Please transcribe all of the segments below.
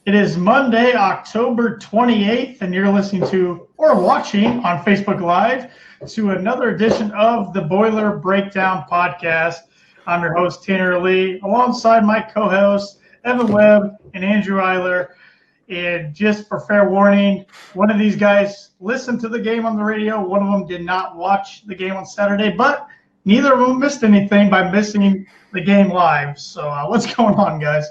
It is Monday, October 28th, and you're listening to or watching on Facebook Live to another edition of the Boiler Breakdown Podcast. I'm your host, Tanner Lee, alongside my co-hosts, Evan Webb and Andrew Eiler. And just for fair warning, one of these guys listened to the game on the radio. One of them did not watch the game on Saturday, but neither of them missed anything by missing the game live. So what's going on, guys?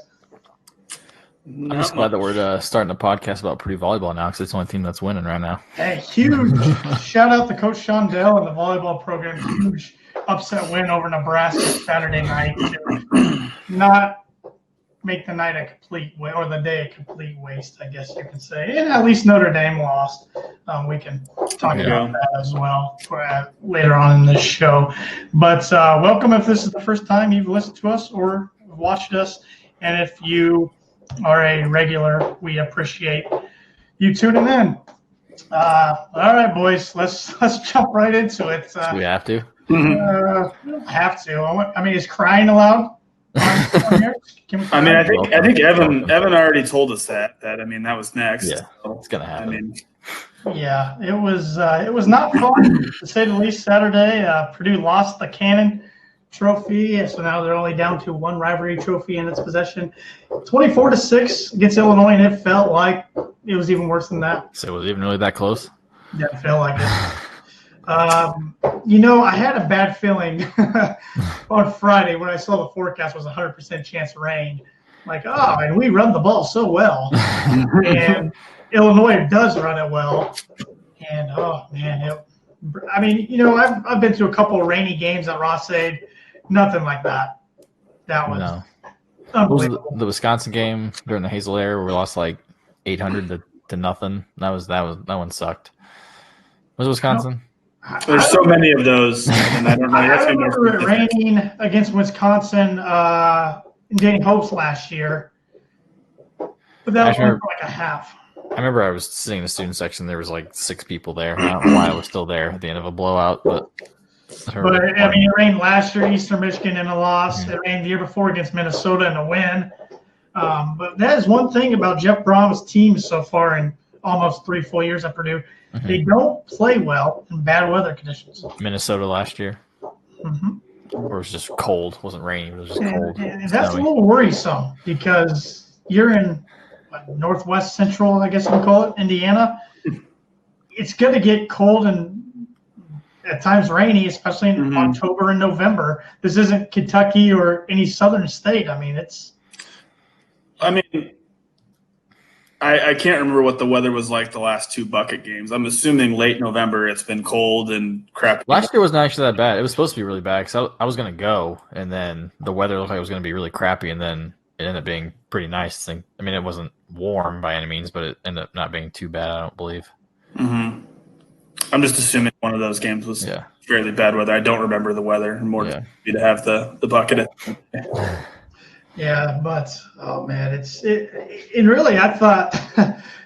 I'm just glad that we're starting a podcast about Purdue volleyball now because it's the only team that's winning right now. Hey, huge shout out to Coach Rondale and the volleyball program. Huge upset win over Nebraska Saturday night. Not make the night a complete or the day a complete waste, I guess you can say. And at least Notre Dame lost. We can talk about that as well for, later on in this show. But welcome if this is the first time you've listened to us or watched us. And if you are a regular, we appreciate you tuning in. All right, boys, let's jump right into it. We have to. Have to. I mean, is crying allowed? I think Evan already told us that. I mean, that was next. Yeah, it's gonna happen. Yeah, it was not fun to say the least. Saturday, Purdue lost the Cannon Trophy, so now they're only down to one rivalry trophy in its possession, 24-6 against Illinois, and it felt like it was even worse than that. So it was even really that close? Yeah, it felt like it. I had a bad feeling on Friday when I saw the forecast was 100% chance of rain. Like, and we run the ball so well. And Illinois does run it well. And, I've been to a couple of rainy games at Ross-Ade. Nothing like that. That was unbelievable. Was the Wisconsin game during the Hazel Air where we lost like 800 to nothing? That one sucked. Was it Wisconsin? No. There's so many of those. And I don't know. I remember it raining against Wisconsin in Dane Hopes last year. But that was like a half. I remember I was sitting in the student section. There was like 6 people there. I don't know why I was still there at the end of a blowout, but it rained last year, Eastern Michigan in a loss. It rained the year before against Minnesota in a win. But that is one thing about Jeff Brom's team so far in almost 3 full years at Purdue. Mm-hmm. They don't play well in bad weather conditions. Minnesota last year. Mm-hmm. Or it was just cold. It wasn't raining. It was just cold. And that's a little worrisome because you're in northwest central, I guess you can call it, Indiana. It's going to get cold and at times rainy, especially in October and November. This isn't Kentucky or any southern state. I can't remember what the weather was like the last 2 bucket games. I'm assuming late November it's been cold and crappy. Last year wasn't actually that bad. It was supposed to be really bad because I was going to go, and then the weather looked like it was going to be really crappy, and then it ended up being pretty nice. It wasn't warm by any means, but it ended up not being too bad, I don't believe. Mm-hmm. I'm just assuming one of those games was fairly bad weather. I don't remember the weather. More to have the bucket. Yeah, but really, I thought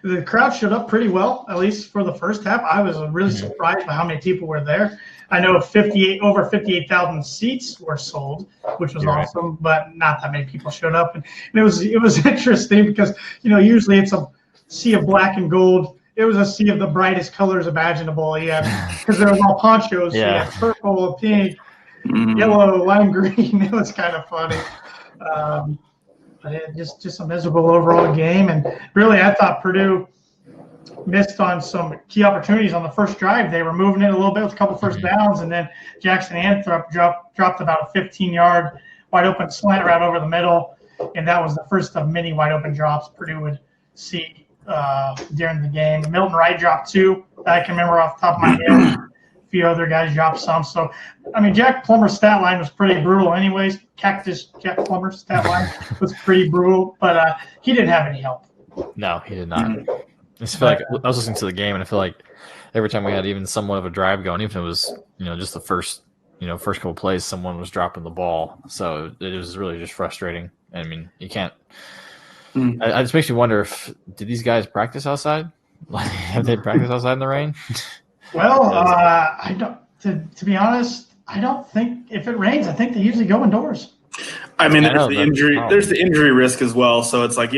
the crowd showed up pretty well, at least for the first half. I was really surprised by how many people were there. I know over 58,000 seats were sold, which was awesome, but not that many people showed up. And it was interesting because usually it's a sea of black and gold. It was a sea of the brightest colors imaginable. Yeah, because there was all ponchos. Yeah, purple, pink, yellow, lime green. It was kind of funny. But it just a miserable overall game. And really, I thought Purdue missed on some key opportunities on the first drive. They were moving it a little bit with a couple first downs, and then Jackson Anthrop dropped about a 15-yard wide open slant route over the middle, and that was the first of many wide open drops Purdue would see during the game. Milton Wright dropped 2 that I can remember off the top of my head. A few other guys dropped some. So, Jack Plummer's stat line was pretty brutal anyways. Jack Plummer's stat line was pretty brutal, but he didn't have any help. No, he did not. I just feel like I was listening to the game, and I feel like every time we had even somewhat of a drive going, even if it was, just the first couple plays, someone was dropping the ball. So it was really just frustrating. You can't it just makes me wonder did these guys practice outside? Have they practiced outside in the rain? Well, I don't. To be honest, I don't think if it rains, I think they usually go indoors. There's the injury risk as well. So it's like,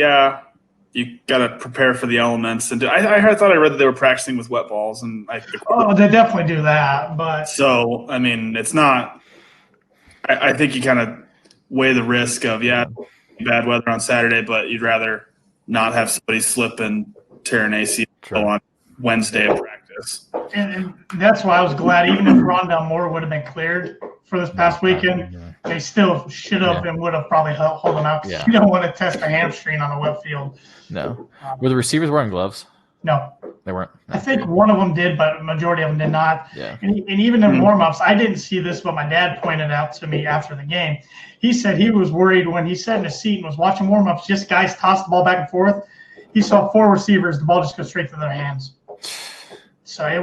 you got to prepare for the elements. And I thought I read that they were practicing with wet balls, and they definitely do that. But so I mean, it's not. I think you kind of weigh the risk of bad weather on Saturday, but you'd rather not have somebody slip and tear an ACL on Wednesday of practice. And that's why I was glad, even if Rondale Moore would have been cleared for this past weekend, they still should have and would have probably held him out. Because you don't want to test a hamstring on a wet field. No. Were the receivers wearing gloves? No. They weren't. I think one of them did, but the majority of them did not. Yeah. And even in warm-ups, I didn't see this, but my dad pointed out to me after the game. He said he was worried when he sat in his seat and was watching warm-ups, just guys toss the ball back and forth. He saw 4 receivers, the ball just go straight to their hands. So it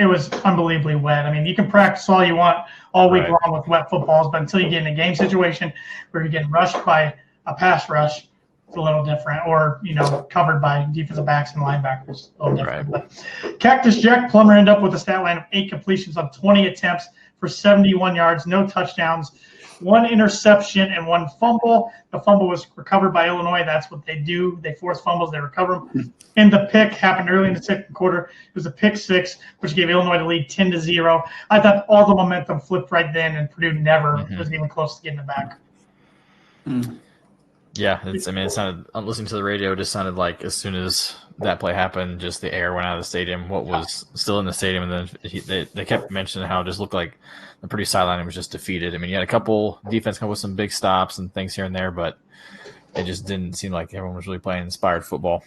was unbelievably wet. I mean, you can practice all you want all week long with wet footballs, but until you get in a game situation where you're getting rushed by a pass rush, it's a little different, or, covered by defensive backs and linebackers. A little different. But Cactus Jack Plummer ended up with a stat line of 8 completions on 20 attempts for 71 yards, no touchdowns, 1 interception, and 1 fumble. The fumble was recovered by Illinois. That's what they do. They force fumbles, they recover them. And the pick happened early in the second quarter. It was a pick 6, which gave Illinois the lead 10-0. I thought all the momentum flipped right then, and Purdue never was even close to getting it back. Yeah, it sounded, listening to the radio, it just sounded like as soon as that play happened, just the air went out of the stadium, what was still in the stadium, and then they kept mentioning how it just looked like the Purdue sideline was just defeated. I mean, you had a couple defense come with some big stops and things here and there, but it just didn't seem like everyone was really playing inspired football.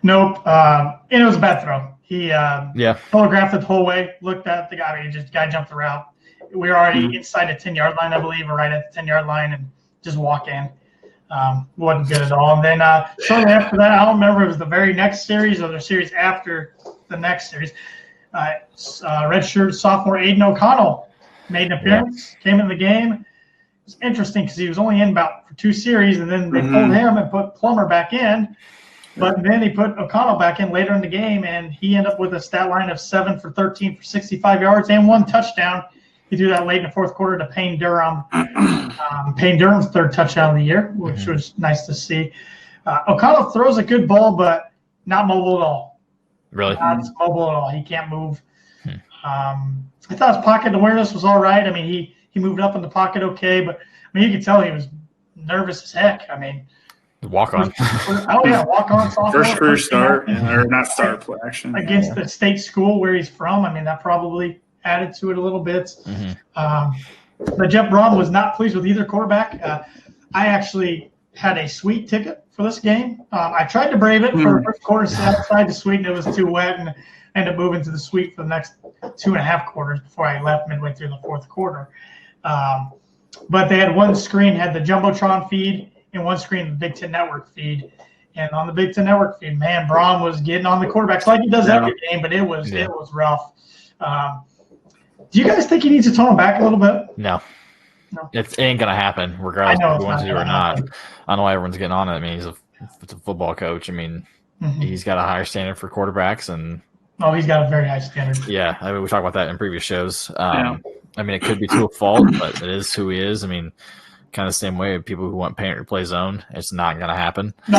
Nope, and it was a bad throw. He telegraphed it the whole way, looked at the guy, guy jumped the route. We were already inside the 10-yard line, I believe, or right at the 10-yard line, and just walk in. Wasn't good at all. And then shortly after that, I don't remember if it was the very next series or the series after the next series, redshirt sophomore Aiden O'Connell made an appearance, came in the game. It was interesting because he was only in about for 2 series, and then they pulled him and put Plummer back in. But then he put O'Connell back in later in the game, and he ended up with a stat line of 7 for 13 for 65 yards and 1 touchdown. He threw that late in the fourth quarter to Payne Durham. Payne Durham's 3rd touchdown of the year, which was nice to see. O'Connell throws a good ball, but not mobile at all. Really? Not mobile at all. He can't move. I thought his pocket awareness was all right. I mean, he moved up in the pocket okay, but I mean, you could tell he was nervous as heck. I mean, walk on. Walk on. First career start, or not start action against the state school where he's from. I mean, that probably added to it a little bit. But Jeff Braun was not pleased with either quarterback. I actually had a suite ticket for this game. I tried to brave it for the first quarter, sat outside the suite, and it was too wet, and ended up moving to the suite for the next 2.5 quarters before I left midway through the fourth quarter. But they had one screen, had the Jumbotron feed, and one screen, the Big Ten Network feed. And on the Big Ten Network feed, man, Braun was getting on the quarterbacks like he does every game, but it was rough. Do you guys think he needs to tone him back a little bit? No. It ain't going to happen, regardless of if he wants to do or not. I don't know why everyone's getting on it. I mean, it's a football coach. I mean, he's got a higher standard for quarterbacks. He's got a very high standard. Yeah, I mean, we talked about that in previous shows. I mean, it could be to a fault, but it is who he is. I mean, kind of the same way people who want paint replay zone, it's not going to happen. No.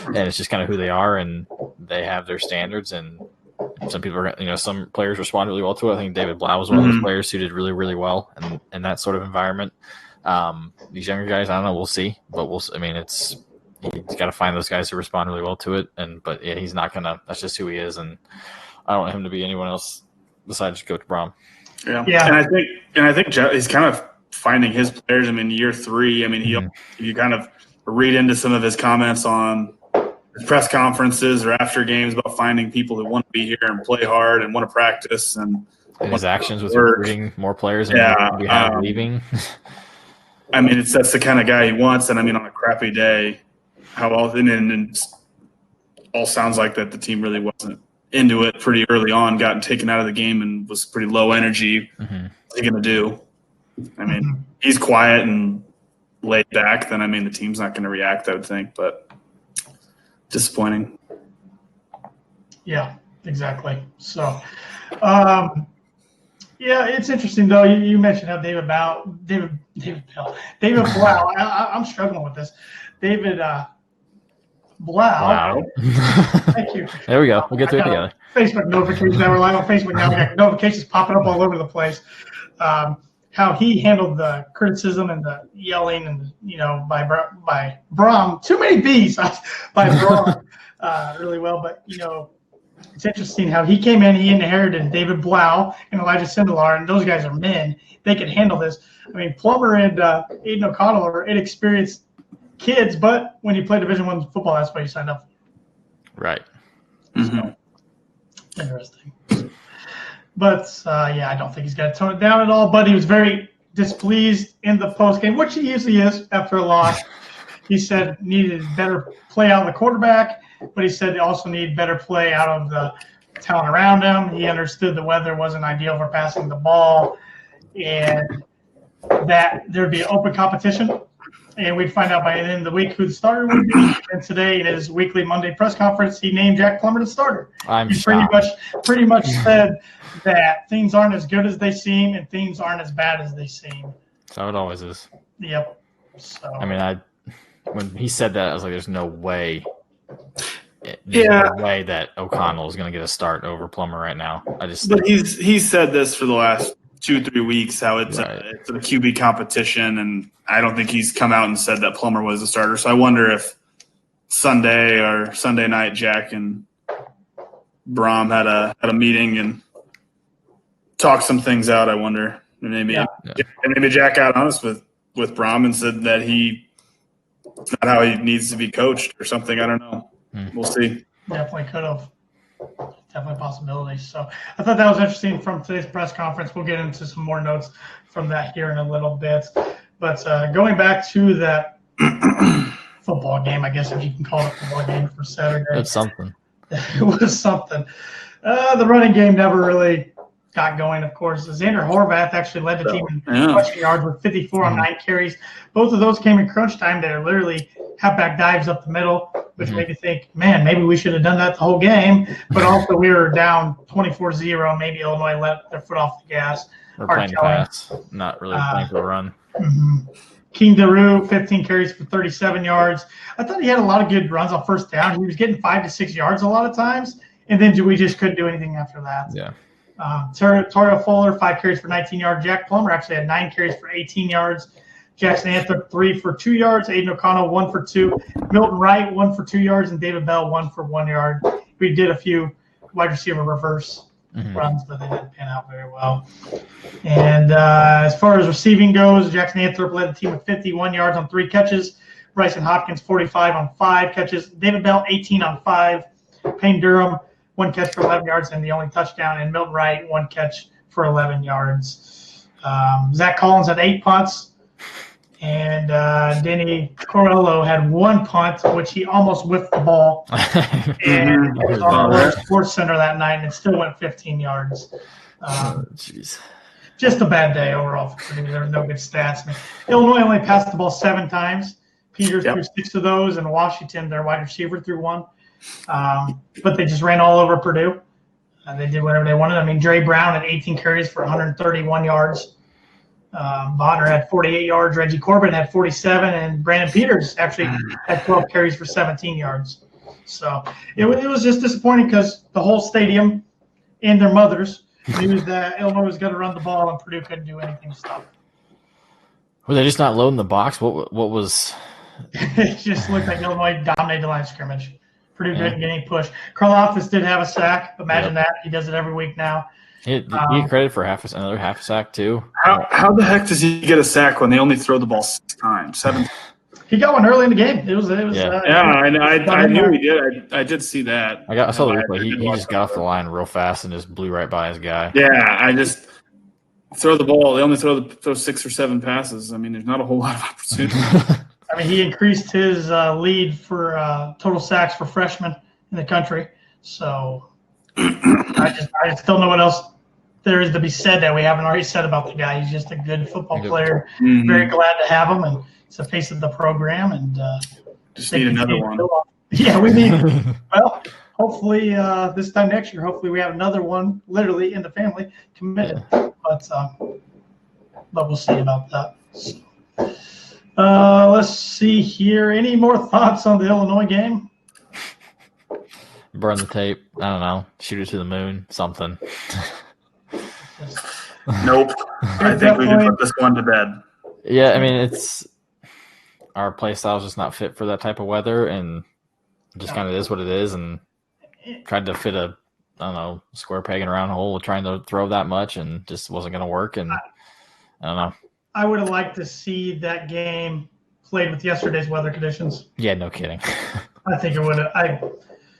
And it's just kind of who they are, and they have their standards, and some people are, some players respond really well to it. I think David Blau was one of those players who did really, really well in that sort of environment. These younger guys, I don't know, we'll see, but he's got to find those guys who respond really well to it. But he's not gonna. That's just who he is, and I don't want him to be anyone else besides Coach Braun. Yeah. And I think he's kind of finding his players. I mean, year 3. I mean, you kind of read into some of his comments on press conferences or after games about finding people who want to be here and play hard and want to practice, and his actions with recruiting more players and we have leaving. I mean, that's the kind of guy he wants. And I mean, on a crappy day, how often, and all sounds like that the team really wasn't into it pretty early on, gotten taken out of the game and was pretty low energy. What's he going to do? I mean, he's quiet and laid back, then I mean, the team's not going to react, I would think, but disappointing. Yeah, exactly. So, it's interesting though. You mentioned how David Blau. I'm struggling with this. David Blau. Wow. Thank you. There we go. We'll get through it I got together. Facebook notifications. Now we're live on Facebook now. We got notifications popping up all over the place. How he handled the criticism and the yelling and by Brom, too many B's by Brom really well. But it's interesting how he came in. He inherited David Blau and Elijah Sindelar, and those guys are men. They can handle this. I mean, Plummer and Aiden O'Connell are inexperienced kids, but when you play Division I football, that's what you signed up for. Right. So, interesting. But, I don't think he's got to tone it down at all. But he was very displeased in the postgame, which he usually is after a loss. He said needed better play out of the quarterback, but he said they also need better play out of the talent around him. He understood the weather wasn't ideal for passing the ball and that there'd be an open competition. And we'd find out by the end of the week who the starter would be. And today, in his weekly Monday press conference, he named Jack Plummer the starter. He pretty much said that things aren't as good as they seem and things aren't as bad as they seem. So it always is. Yep. So I mean, when he said that, I was like, "There's no way." No way that O'Connell is going to get a start over Plummer right now. But he's said this for the last 2-3 weeks how it's right. it's a QB competition, and I don't think he's come out and said that Plummer was the starter. So I wonder if Sunday night Jack and Brom had a meeting and talked some things out. I wonder, and maybe Jack got honest with Brom and said that it's not how he needs to be coached or something. I don't know. We'll see. Definitely could have. Definitely a possibility. So I thought that was interesting from today's press conference. We'll get into some more notes from that here in a little bit. But going back to that football game, I guess if you can call it a football game for Saturday. That's something. It was something. The running game never really got going, of course. Xander Horvath actually led the team in rushing yards with 54 on 9 carries. Both of those came in crunch time. They're literally halfback dives up the middle, which made me think, man, maybe we should have done that the whole game. But also we were down 24-0. Maybe Illinois let their foot off the gas. We're playing pass, not really playing for a run. King Daru, 15 carries for 37 yards. I thought he had a lot of good runs on first down. He was getting 5 to 6 yards a lot of times, and then we just couldn't do anything after that. Yeah. Territorial Fuller, 5 carries for 19 yards. Jack Plummer actually had 9 carries for 18 yards. Jackson Anthrop, 3 for 2 yards. Aiden O'Connell, 1 for 2. Milton Wright, 1 for 2 yards. And David Bell, 1 for 1 yard. We did a few wide receiver reverse runs, but they didn't pan out very well. And as far as receiving goes, Jackson Anthrop led the team with 51 yards on 3 catches. Bryson Hopkins, 45 on 5 catches. David Bell, 18 on 5. Payne Durham, 1 catch for 11 yards and the only touchdown. And Milton Wright, 1 catch for 11 yards. Zach Collins had 8 punts. And Denny Corello had 1 punt, which he almost whiffed the ball. And it was on the Sports Center that night, and it still went 15 yards. Jeez. Just a bad day overall for Purdue. There were no good stats. I mean, Illinois only passed the ball 7 times. Peters threw 6 of those, and Washington, their wide receiver, threw 1. But they just ran all over Purdue. They did whatever they wanted. I mean, Dre Brown had 18 carries for 131 yards. Bonner had 48 yards. Reggie Corbin had 47, and Brandon Peters actually had 12 carries for 17 yards. So it was just disappointing because the whole stadium and their mothers knew that Illinois was going to run the ball, and Purdue couldn't do anything to stop it. Were they just not loading the box? What was? It just looked like Illinois dominated the line of scrimmage. Purdue didn't get any push. Karlaftis did have a sack. Imagine that. He does it every week now. He get credit for another half a sack too. How the heck does he get a sack when they only throw the ball 6 times? 7. He got one early in the game. It was. I knew he did. I did see that. I saw the replay. He just got off the line real fast and just blew right by his guy. Yeah, I just throw the ball. They only throw 6 or 7 passes. I mean, there's not a whole lot of opportunity. I mean, he increased his lead for total sacks for freshmen in the country. So I just don't know what else there is to be said that we haven't already said about the guy. He's just a good football player. Very glad to have him, and he's the face of the program. And just need another one. Yeah, we need. Well, hopefully this time next year, hopefully we have another one literally in the family committed. But we'll see about that. So, let's see here. Any more thoughts on the Illinois game? burn the tape. I don't know. Shoot it to the moon. Something. Nope. I think we can put this one to bed. Yeah, I mean, it's our play style is just not fit for that type of weather, and just kind of is what it is. And tried to fit a, I don't know, square peg in a round hole, trying to throw that much, and just wasn't going to work. And I don't know. I would have liked to see that game played with yesterday's weather conditions. Yeah, no kidding. I think it would have.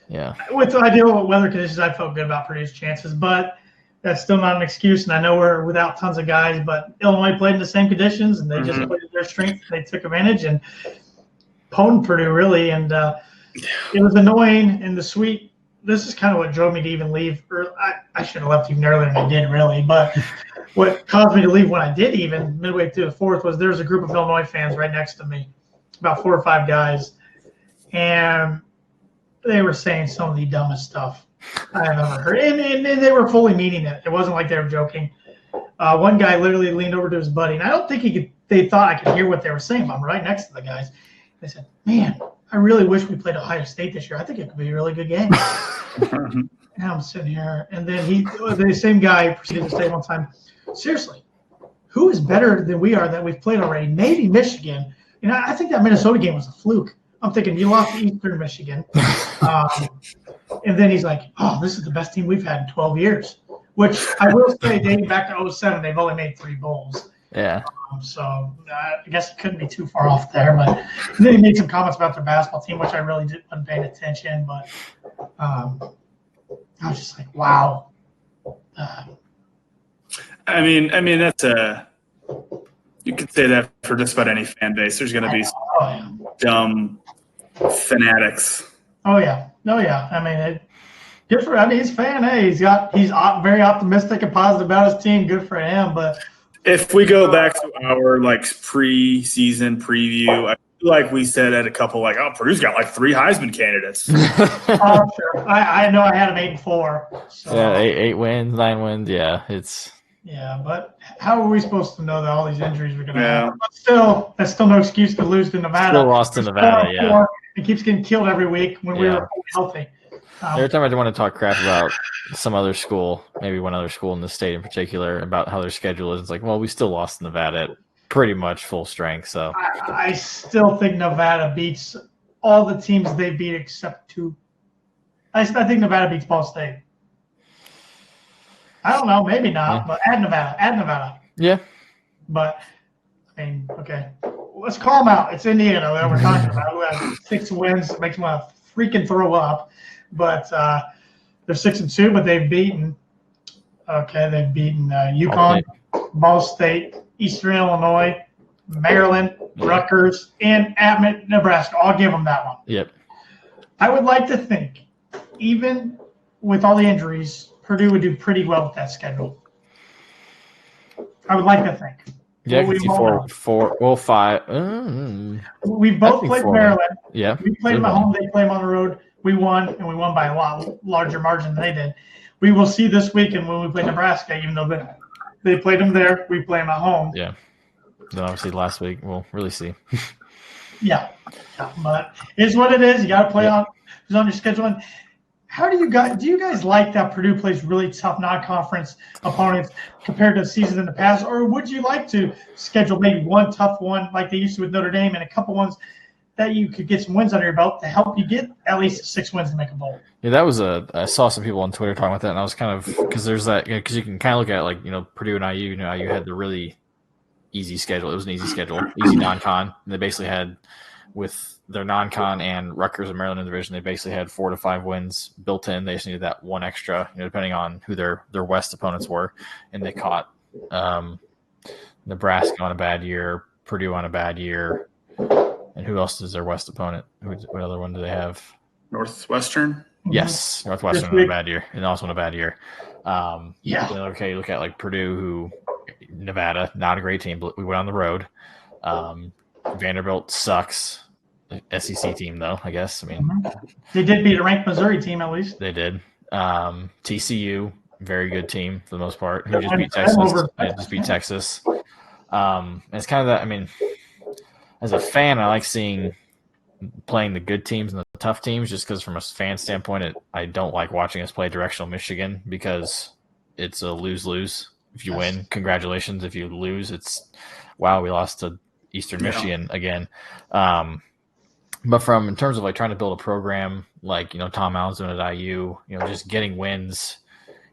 Yeah. With the ideal weather conditions, I felt good about Purdue's chances, but that's still not an excuse. And I know we're without tons of guys, but Illinois played in the same conditions, and they just played their strength. They took advantage and pwned Purdue, really. And it was annoying and the sweet. This is kind of what drove me to even leave. I should have left even earlier than I did, really. But what caused me to leave when I did, even midway through the fourth, was there was a group of Illinois fans right next to me, about 4 or 5 guys. And they were saying some of the dumbest stuff I've ever heard. And they were fully meaning it. It wasn't like they were joking. One guy literally leaned over to his buddy, and I don't think they thought I could hear what they were saying, but I'm right next to the guys. They said, "Man, I really wish we played Ohio State this year. I think it could be a really good game." And I'm sitting here, and then the same guy proceeded to say one time, "Seriously, who is better than we are that we've played already? Maybe Michigan. I think that Minnesota game was a fluke." I'm thinking, you lost to Eastern Michigan. And then he's like, "Oh, this is the best team we've had in 12 years," which I will say, dating back to 2007, they've only made 3 bowls. Yeah. So I guess it couldn't be too far off there. But and then he made some comments about their basketball team, which I really wasn't paying attention. But I was just like, wow. I mean, that's you could say that for just about any fan base. There's going to be some dumb fanatics. Oh yeah. I mean, good for. I mean, he's a fan. Hey, he's very optimistic and positive about his team. Good for him. But if we go back to our preseason preview, I feel like we said at a couple Purdue's got 3 Heisman candidates. Oh sure. I know I had him 8-4. So. Yeah, 8 wins, 9 wins. Yeah, it's. Yeah, but how are we supposed to know that all these injuries are going to happen? But still, that's still no excuse to lose to Nevada. Still lost to Nevada, yeah. It keeps getting killed every week when we were healthy. Every time I want to talk crap about some other school, maybe one other school in the state in particular, about how their schedule is, it's like, well, we still lost to Nevada at pretty much full strength. So I still think Nevada beats all the teams they beat except 2. I think Nevada beats Ball State. I don't know, maybe not, but at Nevada. Yeah. But, I mean, okay. Let's call them out. It's Indiana that we're talking about. Who has 6 wins. It makes me want to freaking throw up. But they're 6-2, but they've beaten UConn, Ball State, Eastern Illinois, Maryland, Rutgers, and at Nebraska. I'll give them that one. Yep. I would like to think, even with all the injuries, Purdue would do pretty well with that schedule. I would like to think. Yeah, 5. We both played Maryland. Yeah. We played them at home. They played them on the road. We won, and we won by a lot larger margin than they did. We will see this weekend when we play Nebraska, even though they played them there. We play them at home. Yeah. Then obviously last week, we'll really see. Yeah. But it's what it is. You got to play on who's on your schedule. And how do you guys like that Purdue plays really tough non-conference opponents compared to the seasons in the past? Or would you like to schedule maybe one tough one like they used to with Notre Dame and a couple ones that you could get some wins under your belt to help you get at least 6 wins to make a bowl? Yeah, that was I saw some people on Twitter talking about that, and I was kind of because there's that because you can kind of look at Purdue and IU. IU had the really easy schedule. It was an easy schedule, easy non-con. And they basically had with their non-con and Rutgers and Maryland in the division, they basically had 4 to 5 wins built in. They just needed that one extra, depending on who their West opponents were. And they caught Nebraska on a bad year, Purdue on a bad year, and who else is their West opponent? What other one do they have? Northwestern. Yes, Northwestern on a bad year, and also on a bad year. Okay, look at Purdue, who Nevada, not a great team, but we went on the road. Vanderbilt sucks. SEC team, though, I guess. I mean, they did beat a ranked Missouri team at least. They did. TCU, very good team for the most part. Who just beat Texas. And it's kind of that. I mean, as a fan, I like seeing playing the good teams and the tough teams, just because from a fan standpoint, I don't like watching us play directional Michigan because it's a lose-lose. If you win, congratulations. If you lose, it's wow, we lost to Eastern Michigan again. But in terms of like trying to build a program like, Tom Allen's doing at IU, just getting wins,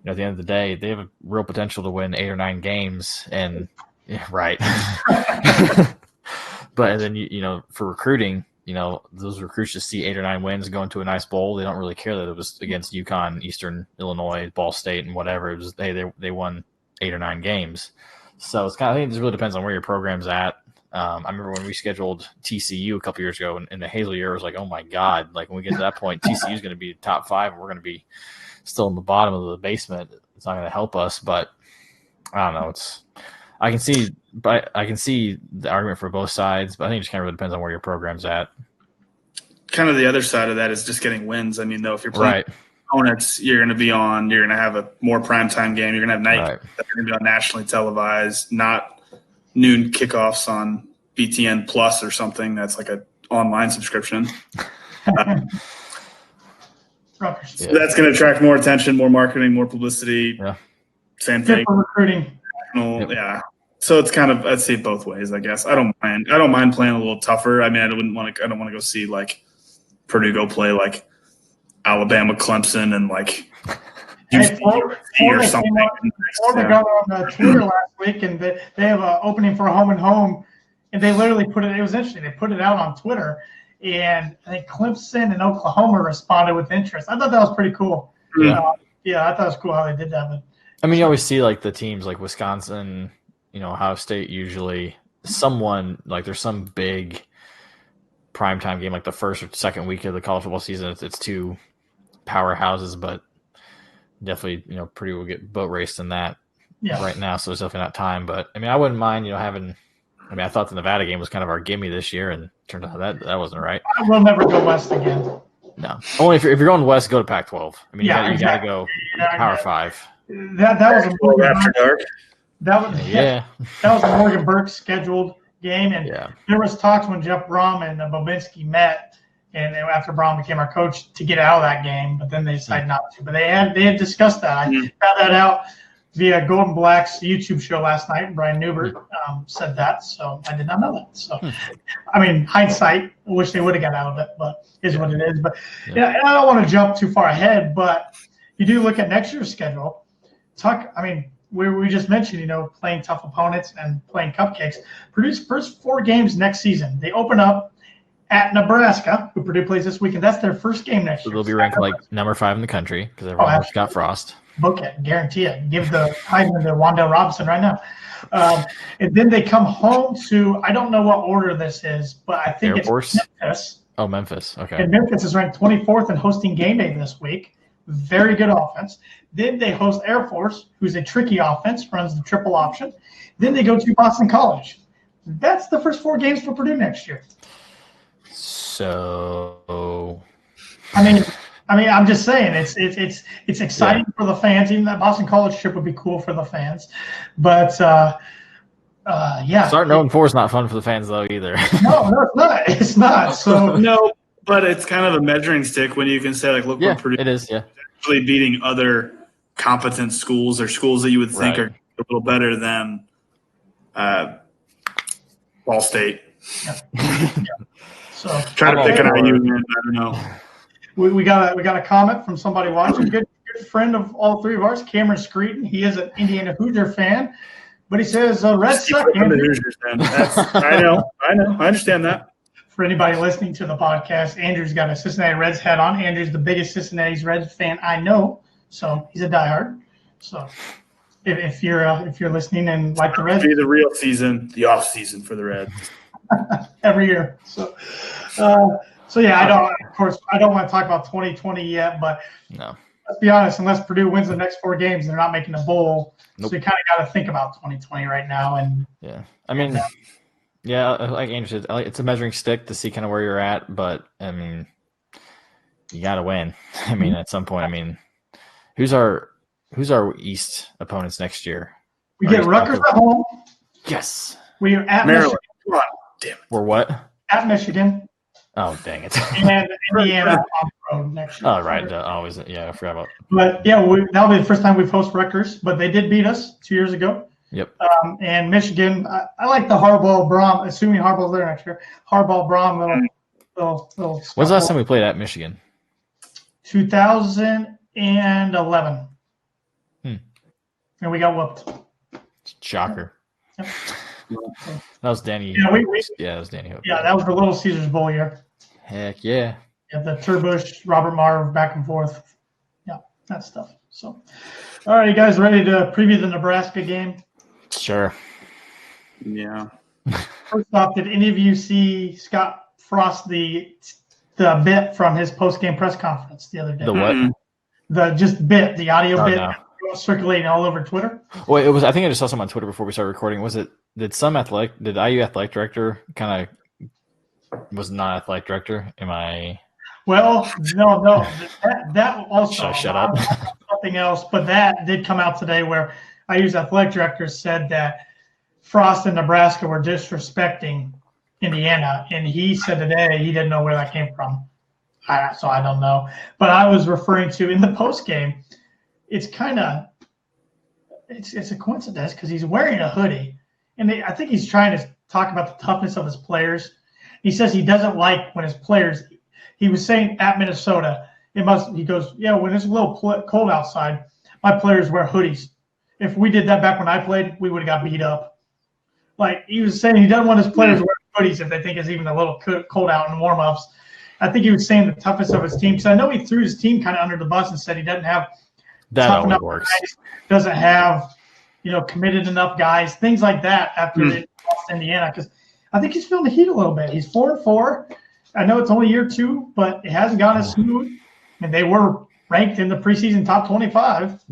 at the end of the day, they have a real potential to win 8 or 9 games. And right. But then, for recruiting, those recruits just see 8 or 9 wins, go into a nice bowl. They don't really care that it was against UConn, Eastern Illinois, Ball State, and whatever. It was they won 8 or 9 games. So it's I think it just really depends on where your program's at. I remember when we scheduled TCU a couple years ago, and in the Hazel year, it was like, oh my God, like when we get to that point, TCU is going to be top 5, and we're going to be still in the bottom of the basement. It's not going to help us, but I don't know. I can see the argument for both sides, but I think it just kind of really depends on where your program's at. Kind of the other side of that is just getting wins. I mean, though, if you're playing opponents, you're going to have a more primetime game. You're going to have night that are going to be on nationally televised, not noon kickoffs on BTN Plus or something that's like an online subscription. So that's going to attract more attention, more marketing, more publicity. Yeah. Same thing. For recruiting. Yeah. So it's kind of, I'd say both ways, I guess. I don't mind playing a little tougher. I mean, I don't want to go see like Purdue go play like Alabama, Clemson, and like or something. Florida got on Twitter last week, and they have an opening for a home and home, and they literally put it. It was interesting. They put it out on Twitter, and I think Clemson and Oklahoma responded with interest. I thought that was pretty cool. Yeah, I thought it was cool how they did that. But I mean, you always see like the teams like Wisconsin, Ohio State. Usually, there's some big primetime game like the first or second week of the college football season. It's 2 powerhouses, but definitely, Purdue will get boat raced in that right now, so it's definitely not time. But I mean, I wouldn't mind, having. I mean, I thought the Nevada game was kind of our gimme this year, and turned out that wasn't right. I will never go west again. No, only if you're going west, go to Pac-12. I mean, you got to go Power 5. That was a Morgan after dark. That was a Morgan Burke scheduled game, and there was talks when Jeff Brom and Bobinski met. And after Brown became our coach, to get out of that game, but then they decided not to. But they had discussed that. I found that out via Golden Black's YouTube show last night. Brian Newbert said that, so I did not know that. So, I mean, hindsight, I wish they would have got out of it, but is what it is. But and I don't want to jump too far ahead, but you do look at next year's schedule. We just mentioned, playing tough opponents and playing cupcakes. Purdue's first 4 games next season. They open up at Nebraska, who Purdue plays this weekend. That's their first game next year. So they'll be ranked like number 5 in the country because everyone else got Frost. Book it, guarantee it. Give the Heisman to Rondale Robinson right now. And then they come home to, I don't know what order this is, but I think it's Memphis. Oh, Memphis. Okay. And Memphis is ranked 24th in hosting game day this week. Very good offense. Then they host Air Force, who's a tricky offense, runs the triple option. Then they go to Boston College. That's the first 4 games for Purdue next year. So, I mean, I'm just saying it's exciting for the fans. Even that Boston College trip would be cool for the fans, but Starting 0-4 is not fun for the fans though either. No, it's not. It's not. So no, but it's kind of a measuring stick when you can say like, look, we're Purdue. It is. Yeah, actually beating other competent schools or schools that you would think are a little better than Ball State. Yeah. So try to pick an IU in. I don't know. We got a comment from somebody watching. Good friend of all 3 of ours, Cameron Screeton. He is an Indiana Hoosier fan, but he says Reds suck. I know. I understand that. For anybody listening to the podcast, Andrew's got a Cincinnati Reds hat on. Andrew's the biggest Cincinnati Reds fan I know, so he's a diehard. So if you're listening and like the Reds, be the real season, the off season for the Reds. Every year. So I don't want to talk about 2020 yet, but no. Let's be honest, unless Purdue wins the next 4 games, they're not making a bowl. Nope. So you kind of got to think about 2020 right now. And I mean, like Andrew said, it's a measuring stick to see kind of where you're at, but I mean, you got to win. I mean, at some point, I mean, who's our East opponents next year? We get Rutgers at home. Yes. We are at Maryland. Michigan. Damn it. We're what? At Michigan. Oh, dang it. and Indiana on the road next year. Oh, right. Always, yeah, I forgot about. But yeah, that'll be the first time we've hosted Rutgers, but they did beat us 2 years ago. Yep. And Michigan, I like the Harbaugh Brom, assuming Harbaugh's there next year. Harbaugh Brom, little When's the last time we played at Michigan? 2011. And we got whooped. Shocker. Yep. That was Danny. Yeah, that was Danny Hook. Yeah, that was the Little Caesars Bowl year. Heck yeah. Yeah, the Turbush, Robert Marv, back and forth. Yeah, that stuff. So, all right, you guys ready to preview the Nebraska game? Sure. Yeah. First off, did any of you see Scott Frost the bit from his post-game press conference the other day? The what? The audio bit no. circulating all over Twitter. Well, it was. I think I just saw something on Twitter before we started recording. Was it? Did IU athletic director kind of was not athletic director? Am I? Well, no. That also. Should I shut up? Something else, but that did come out today where IU's athletic director said that Frost and Nebraska were disrespecting Indiana, and he said today he didn't know where that came from. So I don't know. But I was referring to in the post game. It's a coincidence because he's wearing a hoodie, and I think he's trying to talk about the toughness of his players. He says he doesn't like when his players. He was saying at Minnesota, he goes, yeah, when it's a little cold outside, my players wear hoodies. If we did that back when I played, we would have got beat up. Like he was saying, he doesn't want his players wearing hoodies if they think it's even a little cold out in warm-ups. I think he was saying the toughness of his team because I know he threw his team kind of under the bus and said he doesn't have that tough always enough works. Guys, doesn't have committed enough guys, things like that after they lost Indiana because I think he's feeling the heat a little bit. He's 4-4. I know it's only year 2, but it hasn't gone as smooth. And they were ranked in the preseason top 25,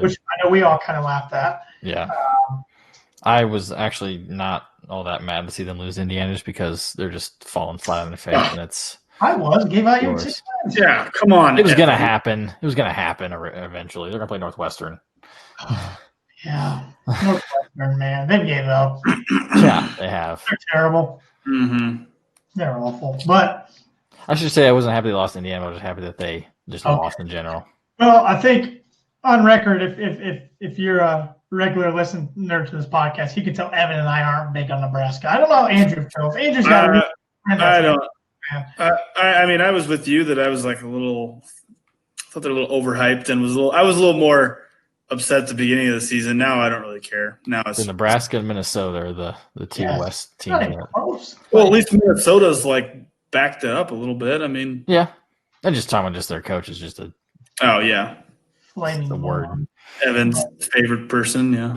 which I know we all kind of laughed at. Yeah. I was actually not all that mad to see them lose Indiana just because they're just falling flat on their face. And gave out your 6 times. Yeah, come on. It was going to happen. It was going to happen eventually. They're going to play Northwestern. Yeah. Northwestern, man. They gave up. Yeah, they have. They're terrible. Mm-hmm. They're awful. But I should say I wasn't happy they lost Indiana. I was just happy that they just lost in general. Well, I think on record, if you're a regular listener to this podcast, you can tell Evan and I aren't big on Nebraska. I don't know how Andrew feels. Andrew's got I don't. I mean, I was with you that I was like I thought they're a little overhyped and I was a little more upset at the beginning of the season. Now I don't really care. Now it's Nebraska and Minnesota are the two West teams. Well, at least Minnesota's like backed it up a little bit. I mean, yeah, and just talking about just their coach is just the word. Evan's favorite person. Yeah,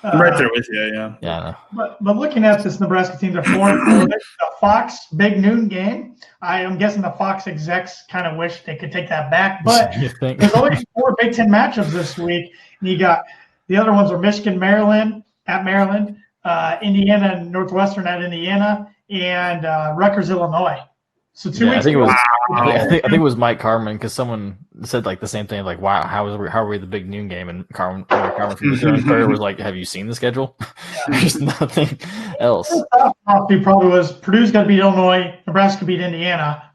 I'm right there with you. Yeah, yeah. I know. But looking at this Nebraska team, they're 4-4. The Fox big noon game. I am guessing the Fox execs kind of wish they could take that back, but there's only 4 Big Ten matchups this week. And you got the other ones are Michigan, Maryland at Maryland, Indiana and Northwestern at Indiana, and Rutgers, Illinois. So 2 weeks. I think it was Mike Carmen because someone said like the same thing, like, "Wow, how are we the big noon game?" And Carmen from the Courier was like, "Have you seen the schedule? There's nothing else." He probably was Purdue's got to beat Illinois, Nebraska beat Indiana.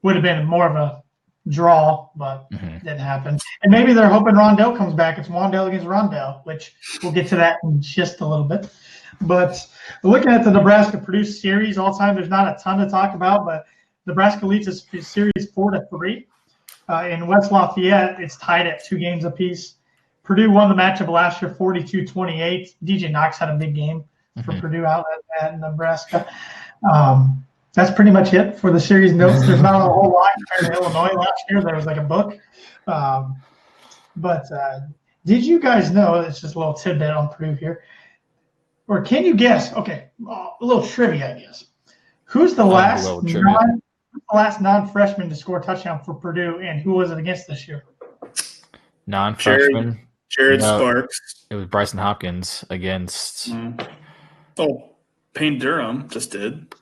Would have been more of a draw, but didn't happen. And maybe they're hoping Rondale comes back. It's Rondale against Rondale, which we'll get to that in just a little bit. But looking at the Nebraska-Purdue series all time, there's not a ton to talk about, but Nebraska leads this series 4-3. In West Lafayette, it's tied at 2 games apiece. Purdue won the matchup last year 42-28. DJ Knox had a big game for Purdue out at Nebraska. That's pretty much it for the series notes. There's not a whole lot compared to Illinois last year. There was like a book. But did you guys know, it's just a little tidbit on Purdue here, or can you guess? Okay, a little trivia, I guess. Who's the last non-freshman to score a touchdown for Purdue, and who was it against this year? Non-freshman? Jared Sparks. It was Bryson Hopkins against Payne Durham just did.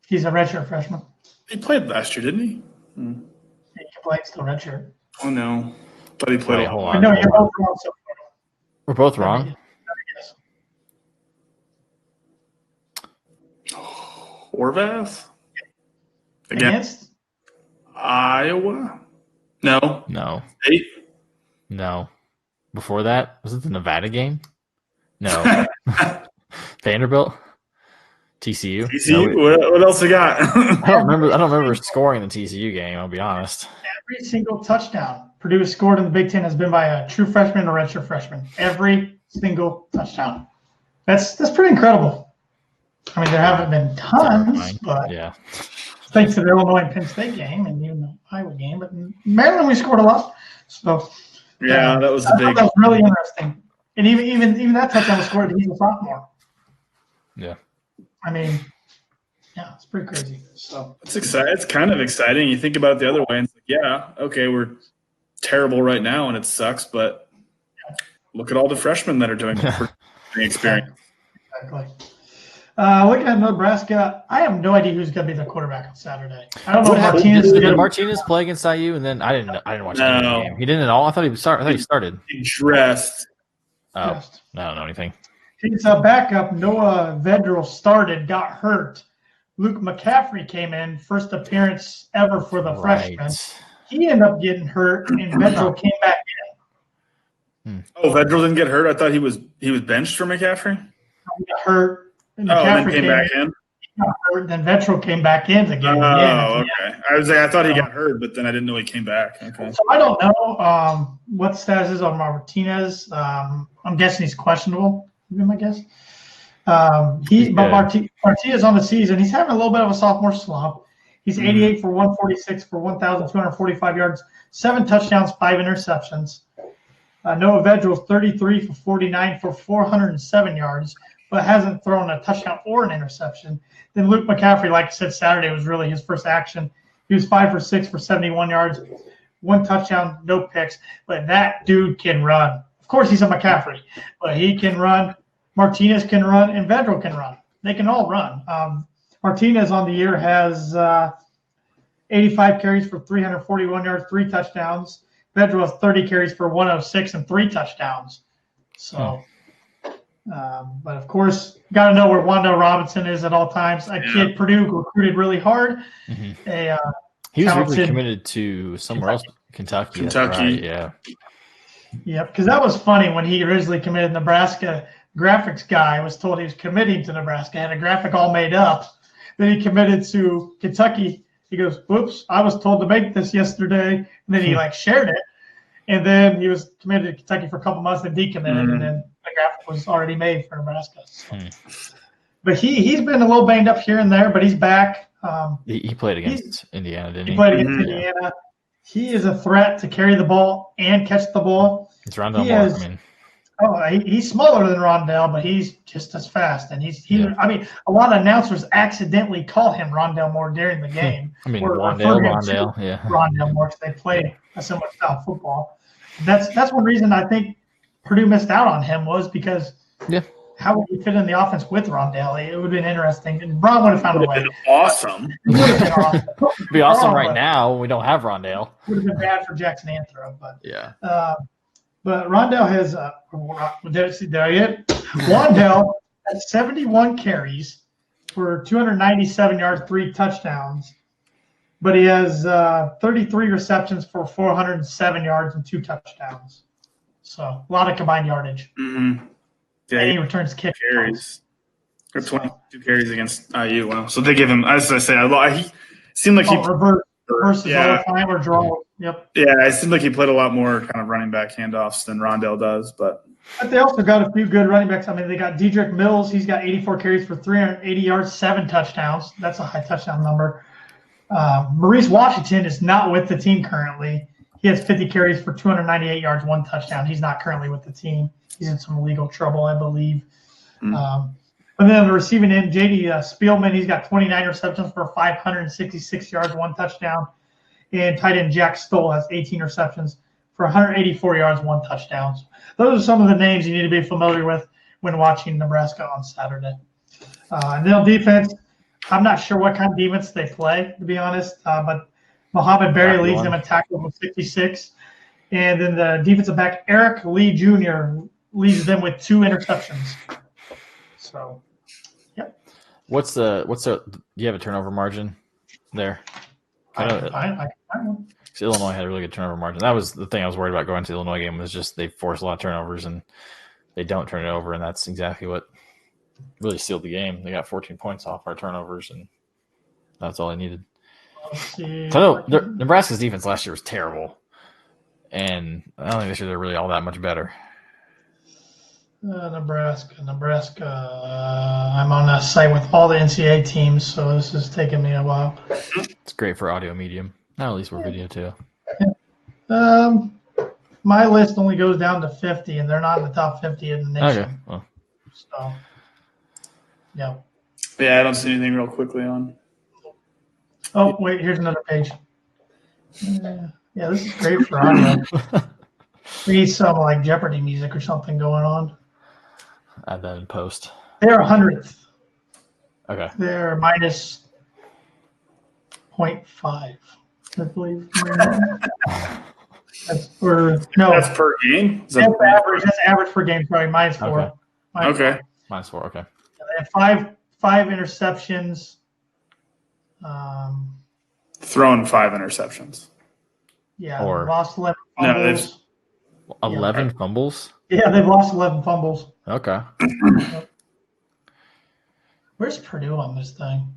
He's a redshirt freshman. He played last year, didn't he? He played still redshirt. Oh, no. But he played a whole lot. No, you're both wrong. So we're both wrong? Horvath? Against Iowa? No. State? No. Before that, was it the Nevada game? No. Vanderbilt? TCU? TCU? What else we got? I don't remember scoring in the TCU game, I'll be honest. every single touchdown Purdue has scored in the Big Ten has been by a true freshman or redshirt freshman. Every single touchdown. That's pretty incredible. I mean, there haven't been tons, but yeah. Thanks to the Illinois and Penn State game and even the Iowa game. But in Maryland, we scored a lot. So yeah, that was the big. That was really interesting. And even that touchdown was scored. He's a sophomore. Yeah. I mean, yeah, it's pretty crazy. So it's exciting. It's kind of exciting. You think about it the other way, and it's like, yeah, okay, we're terrible right now, and it sucks. But look at all the freshmen that are doing it for the experience. Exactly. Looking at Nebraska, I have no idea who's going to be the quarterback on Saturday. I don't know if Martinez is Did going to Martinez play against IU, and then I didn't watch the game. He didn't at all. I thought he started. He dressed. Oh, I don't know anything. His backup, Noah Vedral, started, got hurt. Luke McCaffrey came in, first appearance ever for the freshman. He ended up getting hurt, and Vedral came back in. Oh, Vedral didn't get hurt? I thought he was benched for McCaffrey? He got hurt. And then came back in? He got hurt, then Vedral came back in to get him okay. I thought he got hurt, but then I didn't know he came back. Okay. So I don't know what the status is on Martinez. I'm guessing he's questionable. Would be my guess. Martinez on the season, he's having a little bit of a sophomore slump. He's 88 for 146 for 1,245 yards, 7 touchdowns, 5 interceptions. Noah Vedral, 33 for 49 for 407 yards, but hasn't thrown a touchdown or an interception. Then Luke McCaffrey, like I said, Saturday was really his first action. He was 5 for 6 for 71 yards, 1 touchdown, no picks. But that dude can run. Of course, he's a McCaffrey, but he can run. Martinez can run, and Vedral can run. They can all run. Martinez on the year has 85 carries for 341 yards, 3 touchdowns. Vedral has 30 carries for 106 and 3 touchdowns. So, but of course, got to know where Rondale Robinson is at all times. A kid Purdue recruited really hard. Mm-hmm. He was really committed to somewhere else, Kentucky. Right, yeah. Yep, because that was funny when he originally committed. Nebraska graphics guy was told he was committing to Nebraska, had a graphic all made up. Then he committed to Kentucky. He goes, "Oops, I was told to make this yesterday." And then he shared it. And then he was committed to Kentucky for a couple months and decommitted. And then the graphic was already made for Nebraska. So. But he's been a little banged up here and there, but he's back. He played against Indiana, didn't he? He played against Indiana. He is a threat to carry the ball and catch the ball. It's Rondale Moore. He's smaller than Rondale, but he's just as fast. And I mean, a lot of announcers accidentally call him Rondale Moore during the game. Rondale, yeah. Rondale Moore, because they play a similar style of football. That's one reason I think Purdue missed out on him was because how would he fit in the offense with Rondale? It would have been interesting. And Braun would have found a way. It would have been awesome. It would have been awesome. It'd be awesome right now when we don't have Rondale. It would have been bad for Jackson Anthrop, but yeah. But Rondale has Rondale has 71 carries for 297 yards, 3 touchdowns. But he has 33 receptions for 407 yards and 2 touchdowns. So a lot of combined yardage. Mm-hmm. Yeah, and he returns kick carries. Or 22 carries against IU. Wow. So they give him, as I say, he seemed like he reverses all the time or draw. Yep. Yeah, it seemed like he played a lot more kind of running back handoffs than Rondale does, but they also got a few good running backs. I mean, they got Dedrick Mills. He's got 84 carries for 380 yards, 7 touchdowns. That's a high touchdown number. Maurice Washington is not with the team currently. He has 50 carries for 298 yards, 1 touchdown. He's not currently with the team. He's in some legal trouble, I believe. And then on the receiving end, J.D. Spielman, he's got 29 receptions for 566 yards, 1 touchdown. And tight end Jack Stoll has 18 receptions for 184 yards, 1 touchdown. Those are some of the names you need to be familiar with when watching Nebraska on Saturday. And then on defense, I'm not sure what kind of defense they play, to be honest. But Mohamed Berry leads them in tackles with 56. And then the defensive back, Eric Lee Jr., leads them with 2 interceptions. So, yep. Do you have a turnover margin there. I can find one. Illinois had a really good turnover margin. That was the thing I was worried about going to the Illinois game, was just they force a lot of turnovers and they don't turn it over, and that's exactly what really sealed the game. They got 14 points off our turnovers, and that's all I needed. Nebraska's defense last year was terrible, and I don't think this year they're really all that much better. Nebraska. I'm on a site with all the NCAA teams, so this is taking me a while. It's great for audio medium. Now at least we're video too. My list only goes down to 50, and they're not in the top 50 in the nation. Okay. Well. So, yeah. Yeah, I don't see anything real quickly on. Oh, wait, here's another page. Yeah, this is great for audio. We need some like Jeopardy music or something going on. Add that in post. They're 100th. Okay. They're minus 0.5, I believe. That's per game? That's average. That's average per game. Sorry, minus 4. Okay. Minus 4. Okay. They have five interceptions. Thrown 5 interceptions. Yeah. Or lost 11 fumbles. 11 fumbles? Yeah, they've lost 11 fumbles. Okay. Where's Purdue on this thing?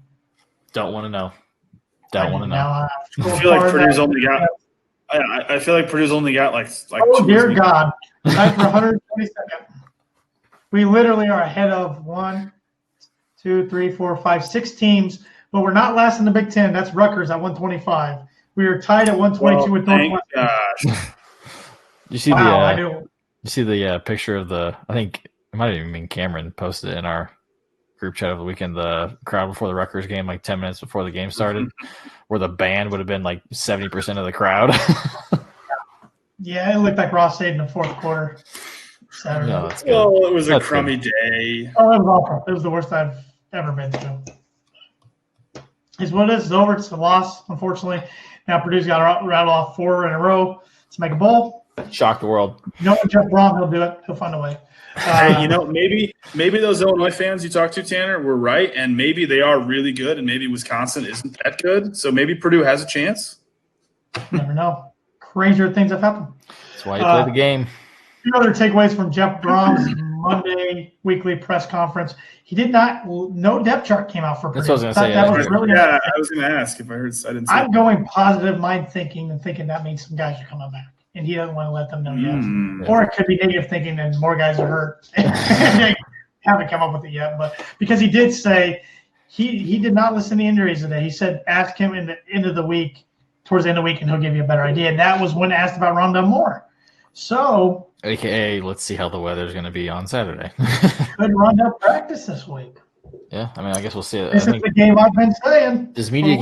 Don't want to know. Don't want to know. I feel like Purdue's only got. I feel like Purdue's only got like. Oh dear God! Tied for 122nd. We literally are ahead of 1, 2, 3, 4, 5, 6 teams, but we're not last in the Big Ten. That's Rutgers at 125. We are tied at 122 with Northwestern. Gosh. You see I see the picture of the, I think it might have even been Cameron posted it in our group chat over the weekend, the crowd before the Rutgers game, like 10 minutes before the game started, where the band would have been like 70% of the crowd. Yeah, it looked like Ross Aid in the fourth quarter Saturday. No, that's good. Well, it was That's a crummy good. day. Oh, it was awful. It was the worst I've ever been to. It's what it is. It's over. It's a loss, unfortunately. Now Purdue's got to rattle off 4 in a row to make a bowl. Shock the world. You know what, Jeff Brom, he'll do it. He'll find a way. Hey, maybe those Illinois fans you talked to, Tanner, were right, and maybe they are really good, and maybe Wisconsin isn't that good. So maybe Purdue has a chance. Never know. Crazier things have happened. That's why you play the game. 2 other takeaways from Jeff Brom's Monday weekly press conference. He did not. No depth chart came out for Purdue. That's what I was going to say. That was really I was going to ask if I heard. I didn't. I'm going positive mind thinking and thinking that means some guys are coming back, and he doesn't want to let them know yet. Or it could be negative thinking and more guys are hurt. They haven't come up with it yet, but because he did say he did not listen to injuries today. He said ask him in the end of the week, towards the end of the week, and he'll give you a better idea. And that was when asked about Rondale Moore. So, AKA, let's see how the weather's going to be on Saturday. could Rondale practice this week? Yeah, I mean, I guess we'll see. This is the game I've been saying. Does media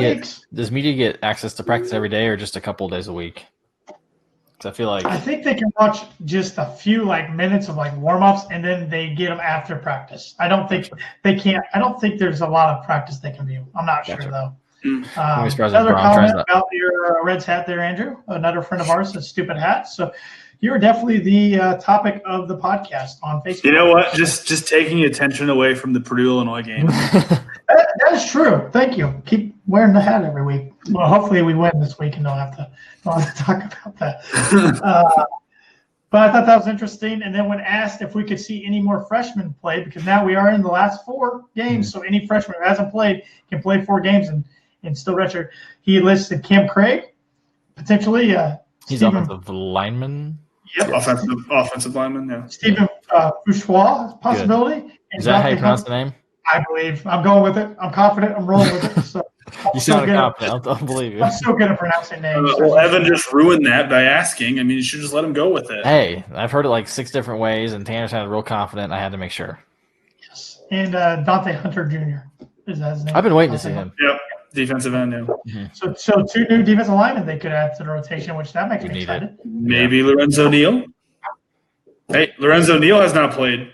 get access to practice every day or just a couple of days a week? Because I feel like I think they can watch just a few minutes of warm-ups, and then they get them after practice. I don't think they can't. I don't think there's a lot of practice they can view. I'm not sure though. Another comment about your Reds hat there, Andrew. Another friend of ours says stupid hat. So you're definitely the topic of the podcast on Facebook. You know what? Just taking attention away from the Purdue Illinois game. That is true. Thank you. Keep wearing the hat every week. Well, hopefully we win this week and don't have to talk about that. But I thought that was interesting. And then when asked if we could see any more freshmen play, because now we are in the last 4 games, so any freshman who hasn't played can play 4 games and still redshirt. He listed Cam Craig, potentially. He's offensive lineman. Yep. Offensive lineman, yeah. Stephen Bourgeois, possibility. Is that how you pronounce the name? I believe. I'm going with it. I'm confident. I'm rolling with it. So you sound confident. I'll believe you. I'm so good at pronouncing names. Well, Evan just ruined that by asking. I mean, you should just let him go with it. Hey, I've heard it 6 different ways, and Tanner sounded real confident. I had to make sure. Yes. And Dante Hunter Jr. is that his name? I've been waiting to see him. Yep. Defensive end, yeah. Mm-hmm. So 2 new defensive linemen they could add to the rotation, which that makes me excited. Maybe Lorenzo Neal. Hey, Lorenzo Neal has not played.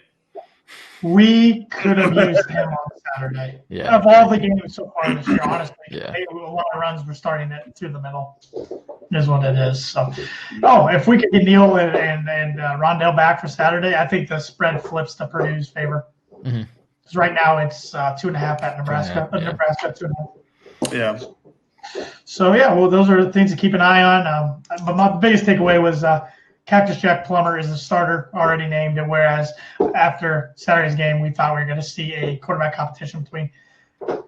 We could have used him on Saturday. Yeah. Of all the games so far this year, honestly, Yeah. a lot of runs were starting it through the middle. Is what it is. So, if we could get Neal and Rondale back for Saturday, I think the spread flips to Purdue's favor. Mm-hmm. Because right now it's 2.5 at Nebraska. Yeah. Nebraska 2.5. Yeah. So, yeah, well, those are the things to keep an eye on. But my biggest takeaway was Cactus Jack Plummer is the starter already named, and whereas after Saturday's game, we thought we were going to see a quarterback competition between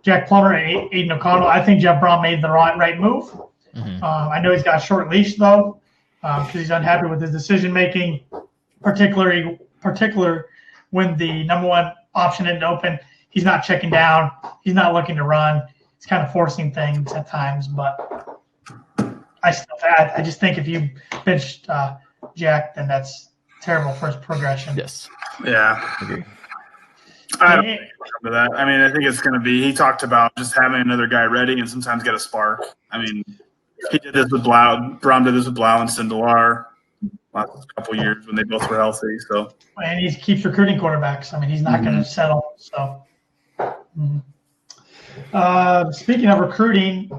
Jack Plummer and Aiden O'Connell. I think Jeff Braun made the right move. Mm-hmm. I know he's got a short leash, though, because he's unhappy with his decision-making, particular when the number one option isn't open. He's not checking down. He's not looking to run. He's kind of forcing things at times, but I just think if you benched Jack, then that's terrible for his progression. Yes. Yeah. Agree. I don't think it'll come to that. I mean, I think it's going to be – he talked about just having another guy ready and sometimes get a spark. I mean, he did this with Blau. Braun did this with Blau and Sindelar last couple of years when they both were healthy. So, and he keeps recruiting quarterbacks. I mean, he's not going to settle. So, speaking of recruiting,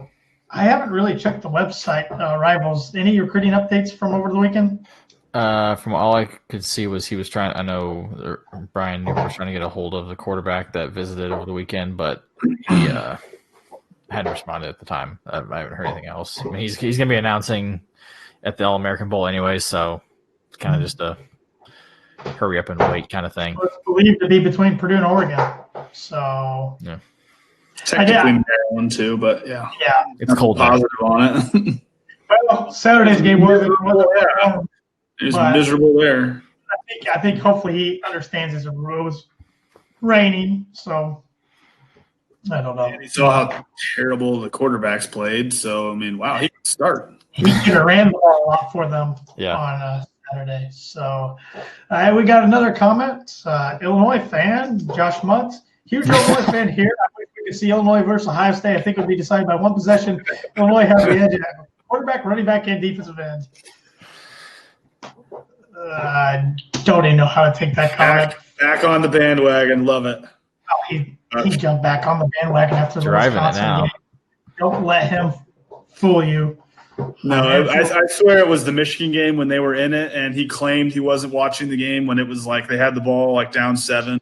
I haven't really checked the website, Rivals. Any recruiting updates from over the weekend? From all I could see was he was trying. I know Brian Newport was trying to get a hold of the quarterback that visited over the weekend, but he hadn't responded at the time. I haven't heard anything else. I mean, he's going to be announcing at the All-American Bowl anyway, so it's kind of just a hurry up and wait kind of thing. It's believed to be between Purdue and Oregon. So, yeah. Technically Maryland too, but yeah. It's cold. Positive on it. Well, Saturday's game wasn't It was miserable there. I think hopefully he understands it was raining, so I don't know. And he saw how terrible the quarterbacks played, so I mean, wow, he could start. He could have ran the ball a lot for them on Saturday. So we got another comment. Illinois fan, Josh Munt. Huge Illinois fan here. I wish we could see Illinois versus Ohio State. I think it would be decided by one possession. Illinois has the edge at quarterback, running back, and defensive end. I don't even know how to take that comment. Back on the bandwagon. Love it. Oh, he jumped back on the bandwagon after the Driving Wisconsin it now. game. Don't let him fool you. No, I swear it was the Michigan game when they were in it, and he claimed he wasn't watching the game when it was like they had the ball like down 7,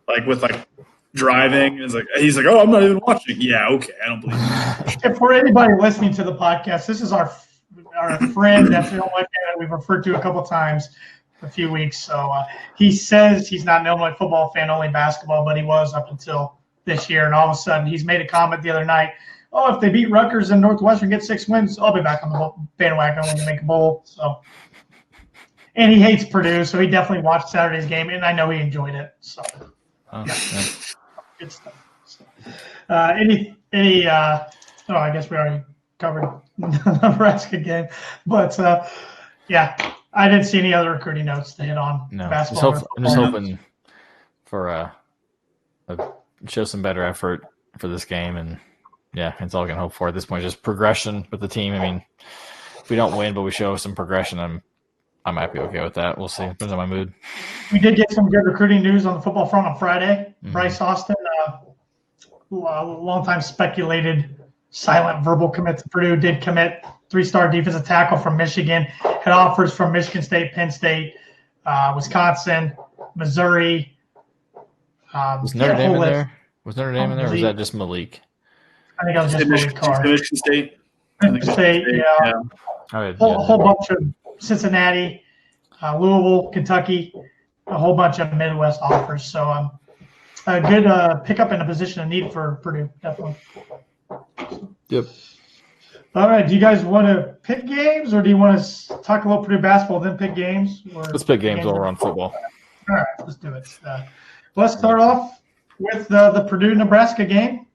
like with like driving. He's like, oh, I'm not even watching. Yeah, okay, I don't believe it. And for anybody listening to the podcast, this is our friend that's Illinois fan that we've referred to a couple times a few weeks. So he says he's not an Illinois football fan, only basketball, but he was up until this year. And all of a sudden, he's made a comment the other night. Oh, if they beat Rutgers and Northwestern, get 6 wins, I'll be back on the bandwagon when they make a bowl. So, and he hates Purdue, so he definitely watched Saturday's game, and I know he enjoyed it. So, good stuff. So, I guess we already covered the Nebraska game, but I didn't see any other recruiting notes to hit on. No, basketball. I'm just hoping for show some better effort for this game, and it's all I can hope for at this point. Just progression with the team. I mean, if we don't win, but we show some progression, I might be okay with that. We'll see. Depends on my mood. We did get some good recruiting news on the football front on Friday. Mm-hmm. Bryce Austin, long-time speculated silent verbal commit to Purdue, did commit 3-star defensive tackle from Michigan, had offers from Michigan State, Penn State, Wisconsin, Missouri. Was Notre Dame in there? Was Notre Dame in there, or was that just Malik? I think I was just Malik Carr. Michigan State. Michigan State, yeah. A whole bunch of Cincinnati, Louisville, Kentucky, a whole bunch of Midwest offers. So a good pickup in a position of need for Purdue, definitely. Yep. All right. Do you guys want to pick games, or do you want to talk a little Purdue basketball, then pick games? Let's pick games while we're on football. All right. Let's do it. Let's start off with the Purdue-Nebraska game.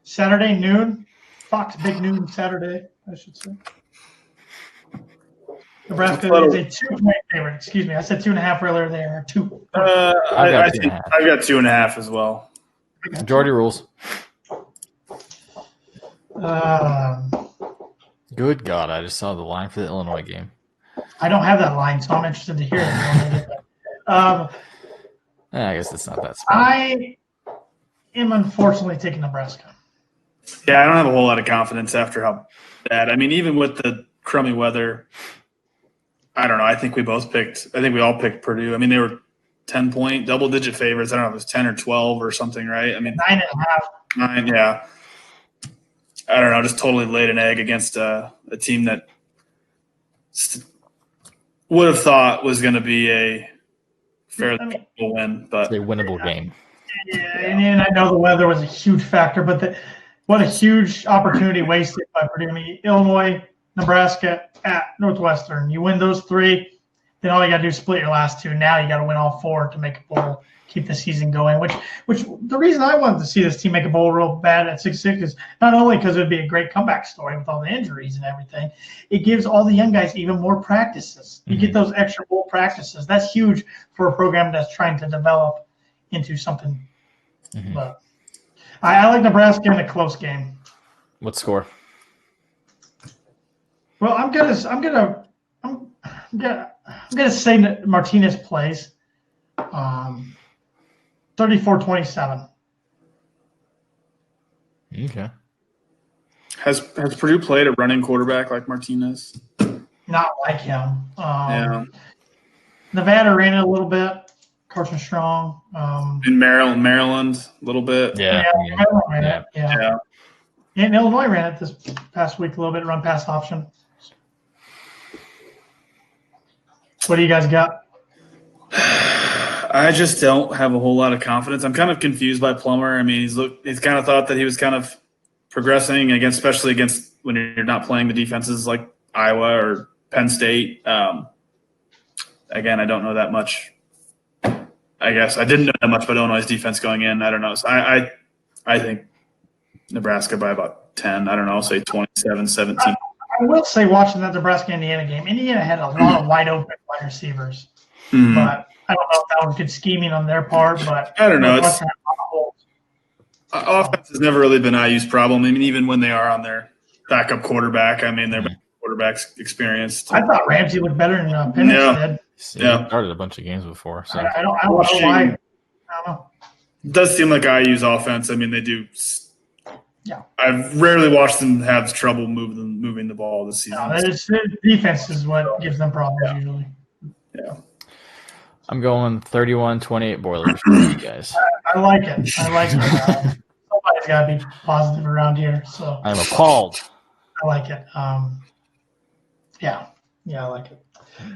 Saturday noon. Fox Big Noon Saturday, I should say. Nebraska is a 2-point favorite. Excuse me. I said 2.5 earlier. They are 2. I think I've got 2.5 as well. Majority rules. Good God, I just saw the line for the Illinois game. I don't have that line, so I'm interested to hear it. I guess it's not that smart. I am unfortunately taking Nebraska. Yeah, I don't have a whole lot of confidence after how bad. I mean, even with the crummy weather, I don't know. I think we all picked Purdue. I mean, they were 10-point, double-digit favorites. I don't know if it was 10 or 12 or something, right? I mean, 9.5. 9, yeah. I don't know, just totally laid an egg against a team that would have thought was going to be a fairly comfortable win, but it's a winnable game. Yeah, and I know the weather was a huge factor, but what a huge opportunity wasted by Purdue. I mean, Illinois, Nebraska, at Northwestern. You win those 3, then all you got to do is split your last 2. Now you got to win all 4 to make a bowl, keep the season going. Which the reason I wanted to see this team make a bowl real bad at 6-6 is not only because it would be a great comeback story with all the injuries and everything, it gives all the young guys even more practices. You get those extra bowl practices. That's huge for a program that's trying to develop into something. But I like Nebraska in a close game. What score? Well, I'm gonna say that Martinez plays 34-27. Okay. Has Purdue played a running quarterback like Martinez? Not like him. Yeah. Nevada ran it a little bit. Carson Strong. In Maryland, a little bit. Yeah. Maryland ran it. Yeah. Yeah. And Illinois ran it this past week a little bit, run pass option. What do you guys got? I just don't have a whole lot of confidence. I'm kind of confused by Plummer. I mean, he's kind of thought that he was kind of progressing especially against when you're not playing the defenses like Iowa or Penn State. Again, I don't know that much. I guess I didn't know that much about Illinois' defense going in. I don't know. So I think Nebraska by about 10. I don't know. I'll say 27-17. I will say, watching that Nebraska-Indiana game, Indiana had a lot of wide open wide receivers. Mm-hmm. But I don't know if that was good scheming on their part. But I don't know. Offense has never really been IU's problem. I mean, even when they are on their backup quarterback, I mean, their quarterback's experienced. I thought Ramsey looked better than Penix did. Yeah, started a bunch of games before. So I don't know why. I don't know. It does seem like IU's offense. I mean, they do. Yeah. I've rarely watched them have trouble moving the ball this season. No, defense is what gives them problems usually. Yeah. I'm going 31-28 Boilers for you guys. I like it. Somebody's got to be positive around here. So I'm appalled. I like it. Yeah, I like it.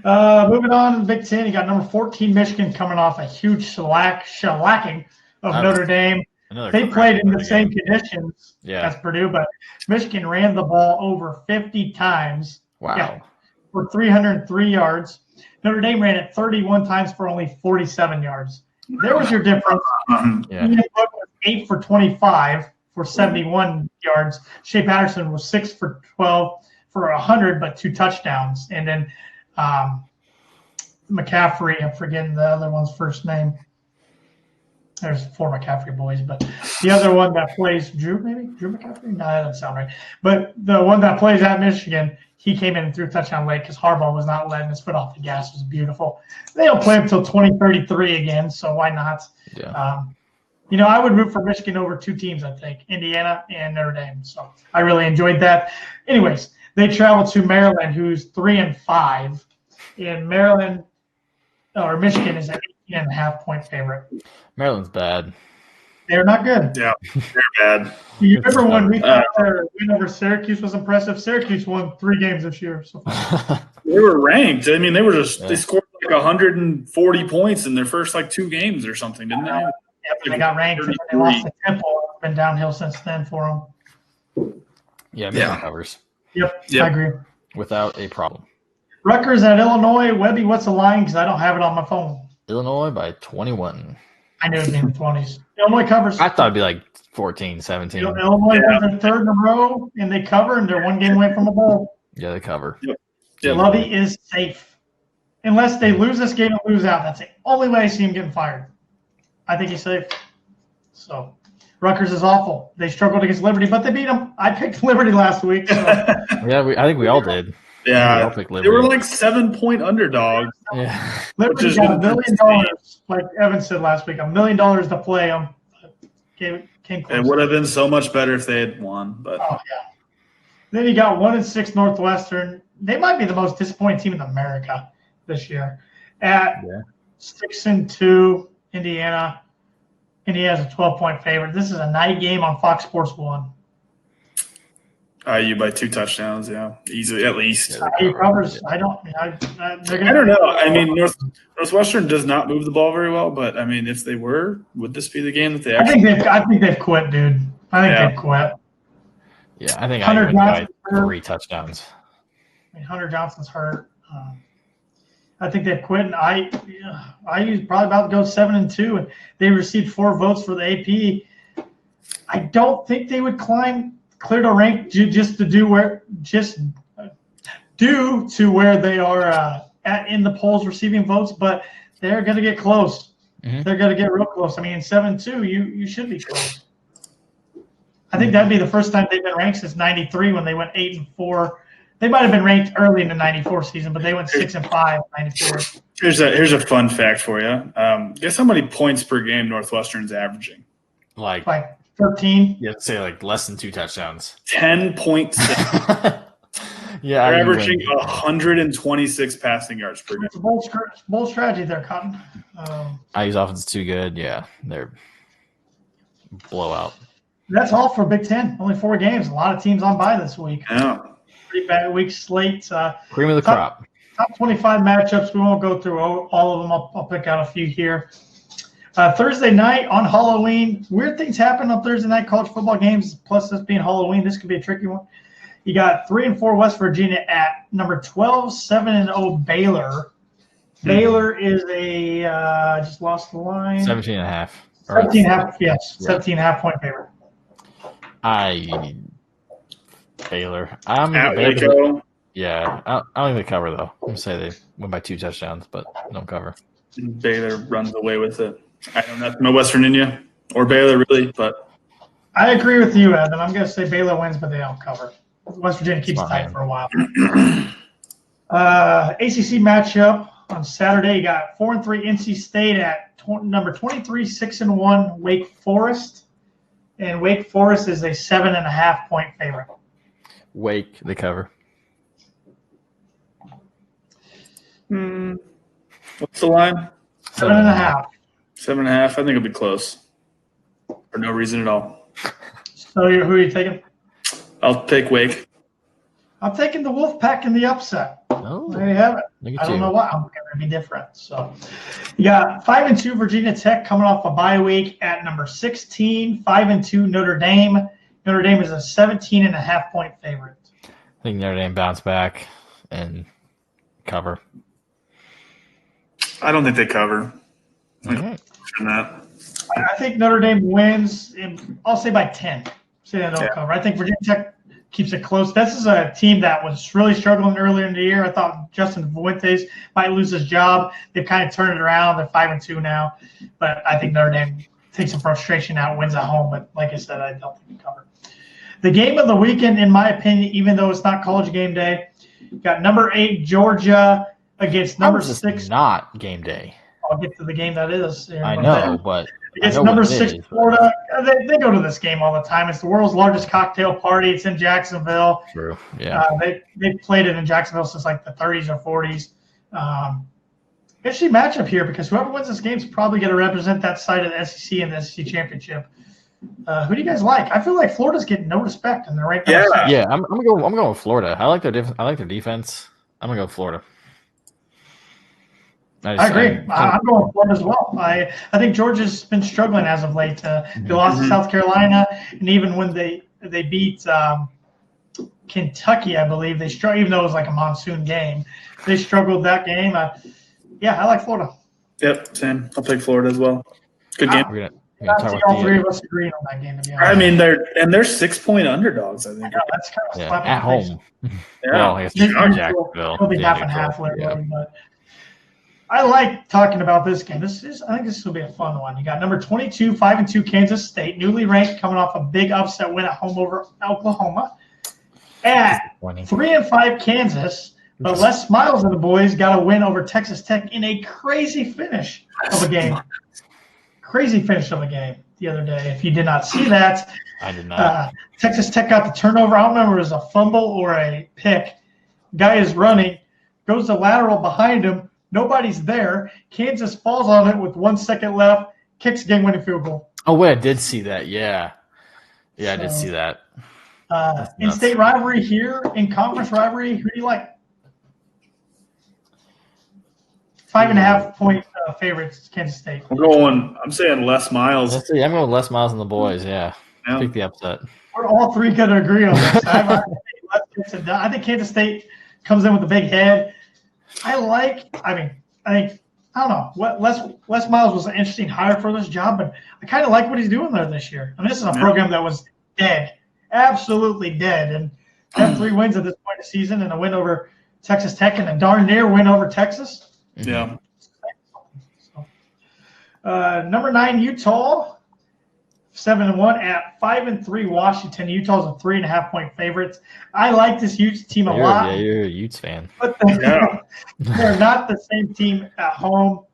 Moving on to the Big Ten, you got number 14 Michigan coming off a huge shellacking of Notre Dame. They played in the same conditions as Purdue, but Michigan ran the ball over 50 times. Wow. Yeah, for 303 yards. Notre Dame ran it 31 times for only 47 yards. There was your difference. Yeah. Ian Book was 8 for 25 for 71 yards. Shea Patterson was 6 for 12 for 100, but 2 touchdowns. And then McCaffrey, I'm forgetting the other one's first name. There's 4 McCaffrey boys, but the other one that plays Drew McCaffrey? No, that doesn't sound right. But the one that plays at Michigan, he came in and threw a touchdown late because Harbaugh was not letting his foot off the gas. It was beautiful. They don't play until 2033 again, so why not? Yeah. I would root for Michigan over 2 teams, I think, Indiana and Notre Dame. So I really enjoyed that. Anyways, they traveled to Maryland, who's 3-5. And Michigan is an 18.5-point favorite. Maryland's bad. They're not good. Yeah, they're bad. You remember when we thought their win over Syracuse was impressive? Syracuse won 3 games this year. So they were ranked. I mean, they were they scored like 140 points in their first 2 games or something, didn't they? Yeah, but they got ranked and they lost to Temple. It's been downhill since then for them. Yeah, Maryland covers. Yep, I agree. Without a problem. Rutgers at Illinois. Webby, what's the line? Because I don't have it on my phone. Illinois by 21. I knew it was in the 20s. Illinois covers. I thought it'd be like 14, 17. Illinois won their 3rd in a row, and they cover, and they're 1 game away from a bowl. Yeah, they cover. Yep. Lovey is safe. Unless they lose this game and lose out. That's the only way I see him getting fired. I think he's safe. So, Rutgers is awful. They struggled against Liberty, but they beat them. I picked Liberty last week. So. I think we all did. Yeah, they were 7-point underdogs. Yeah, Liberty got $1 million, like Evan said last week, $1 million to play them. Came close. It would have been so much better if they had won. But Then you got 1-6 Northwestern. They might be the most disappointing team in America this year. At 6-2 Indiana. Indiana's a 12-point favorite. This is a night game on Fox Sports 1. IU by 2 touchdowns, yeah, easily at least. IU covers. I don't know. I mean, Northwestern does not move the ball very well, but I mean, if they were, would this be the game that they actually? I think they've quit, dude. I think they've quit. Yeah, I think Hunter IU wins by Johnson 3 touchdowns. I mean, Hunter Johnson's hurt. I think they've quit, and IU's probably about to go 7-2, and they received 4 votes for the AP. I don't think they would clear to rank just due to where they are in the polls receiving votes, but they're going to get close. Mm-hmm. They're going to get real close. I mean, 7-2, you should be close. I think that'd be the first time they've been ranked since '93 when they went 8-4. They might have been ranked early in the '94 season, but they went 6-5 in '94. Here's a fun fact for you. Guess how many points per game Northwestern's averaging? Like 13. You have to say like less than 2 touchdowns. 10.6. Yeah, they're averaging 126 passing yards per game. It's a bold strategy there, Cotton. IU's offense is too good. Yeah, they're blowout. That's all for Big Ten. Only 4 games. A lot of teams on bye this week. Yeah. Pretty bad week slate. Cream of the crop. Top 25 matchups. We won't go through all of them. I'll pick out a few here. Thursday night on Halloween. Weird things happen on Thursday night college football games. Plus, this being Halloween, this could be a tricky one. You got 3-4 West Virginia at number 12, 7-0 Baylor. Baylor is a just lost the line. 17.5. 17.5. Yes, 17.5 point favorite. Baylor. Yeah, I don't think they cover though. I'm gonna say they win by 2 touchdowns, but don't cover. Baylor runs away with it. I don't know no West Virginia or Baylor really, but I agree with you, Evan. I'm gonna say Baylor wins, but they don't cover. West Virginia keeps it tight for a while. ACC matchup on Saturday. You got 4-3 NC State at number 23, 6-1 Wake Forest, and Wake Forest is a 7.5 point favorite. Wake, they cover. What's the line? 7.5. 7.5. I think it'll be close. For no reason at all. So who are you taking? I'll take Wake. I'm taking the Wolfpack in the upset. Oh, there you have it. I don't know why. I'm going to be different. So you got 5-2 Virginia Tech coming off a bye week at number 16, 5-2 Notre Dame. Notre Dame is a 17.5 point favorite. I think Notre Dame bounce back and cover. I don't think they cover. Okay. I think Notre Dame wins. I'll say by 10. Say they don't cover. I think Virginia Tech keeps it close. This is a team that was really struggling earlier in the year. I thought Justin Fuentes might lose his job. They've kind of turned it around. They're 5-2 now. But I think Notre Dame takes some frustration out, wins at home. But like I said, I don't think they cover. The game of the weekend, in my opinion, even though it's not college game day, got number 8 Georgia against number 6. Not game day. I'll get to the game that is. I know, but it's number 6 Florida. They go to this game all the time. It's the world's largest cocktail party. It's in Jacksonville. True. Yeah. They've played it in Jacksonville since like the 30s or 40s. Interesting matchup here because whoever wins this game is probably going to represent that side of the SEC in the SEC championship. Who do you guys like? I feel like Florida's getting no respect, and they're right there. Yeah. I'm going with Florida. I like their defense. I'm gonna go with Florida. I agree. I'm going Florida as well. I think Georgia's been struggling as of late. They lost to South Carolina, and even when they beat Kentucky, I believe they struggled. Even though it was like a monsoon game, they struggled that game. I like Florida. Yep, same. I'll take Florida as well. Good game. All 3 of us agreed on that game. To be honest. I mean, they're 6-point underdogs. I think. Yeah, that's kind of at home. Well, I guess Jacksonville. It'll be half and half later, but I like talking about this game. I think this will be a fun one. You got number 22, 5-2 Kansas State, newly ranked, coming off a big upset win at home over Oklahoma. At 3-5 Kansas, but Les Miles and the boys got a win over Texas Tech in a crazy finish of a game. The other day. If you did not see that, I did not. Texas Tech got the turnover. I don't remember if it was a fumble or a pick. Guy is running, goes to lateral behind him. Nobody's there. Kansas falls on it with 1 second left, kicks game-winning field goal. Oh, wait, I did see that. Yeah. Yeah, I did see that. In-state rivalry here, in conference rivalry, who do you like? 5.5 point favorites, Kansas State. I'm saying Les Miles. Let's see. I'm going with Les Miles and the boys. Yeah. Pick the upset. We're all three going to agree on this. I think Kansas State comes in with a big head. I don't know. What Les Miles was an interesting hire for this job, but I kind of like what he's doing there this year. And this is a program that was dead, absolutely dead, and have 3 wins at this point of the season and a win over Texas Tech and a darn near win over Texas. Yeah. So, number 9, Utah, 7-1 at 5-3 Washington. Utah's a 3.5 point favorites. I like this Utes team a lot. Yeah, you're a Utes fan. But they're not the same team at home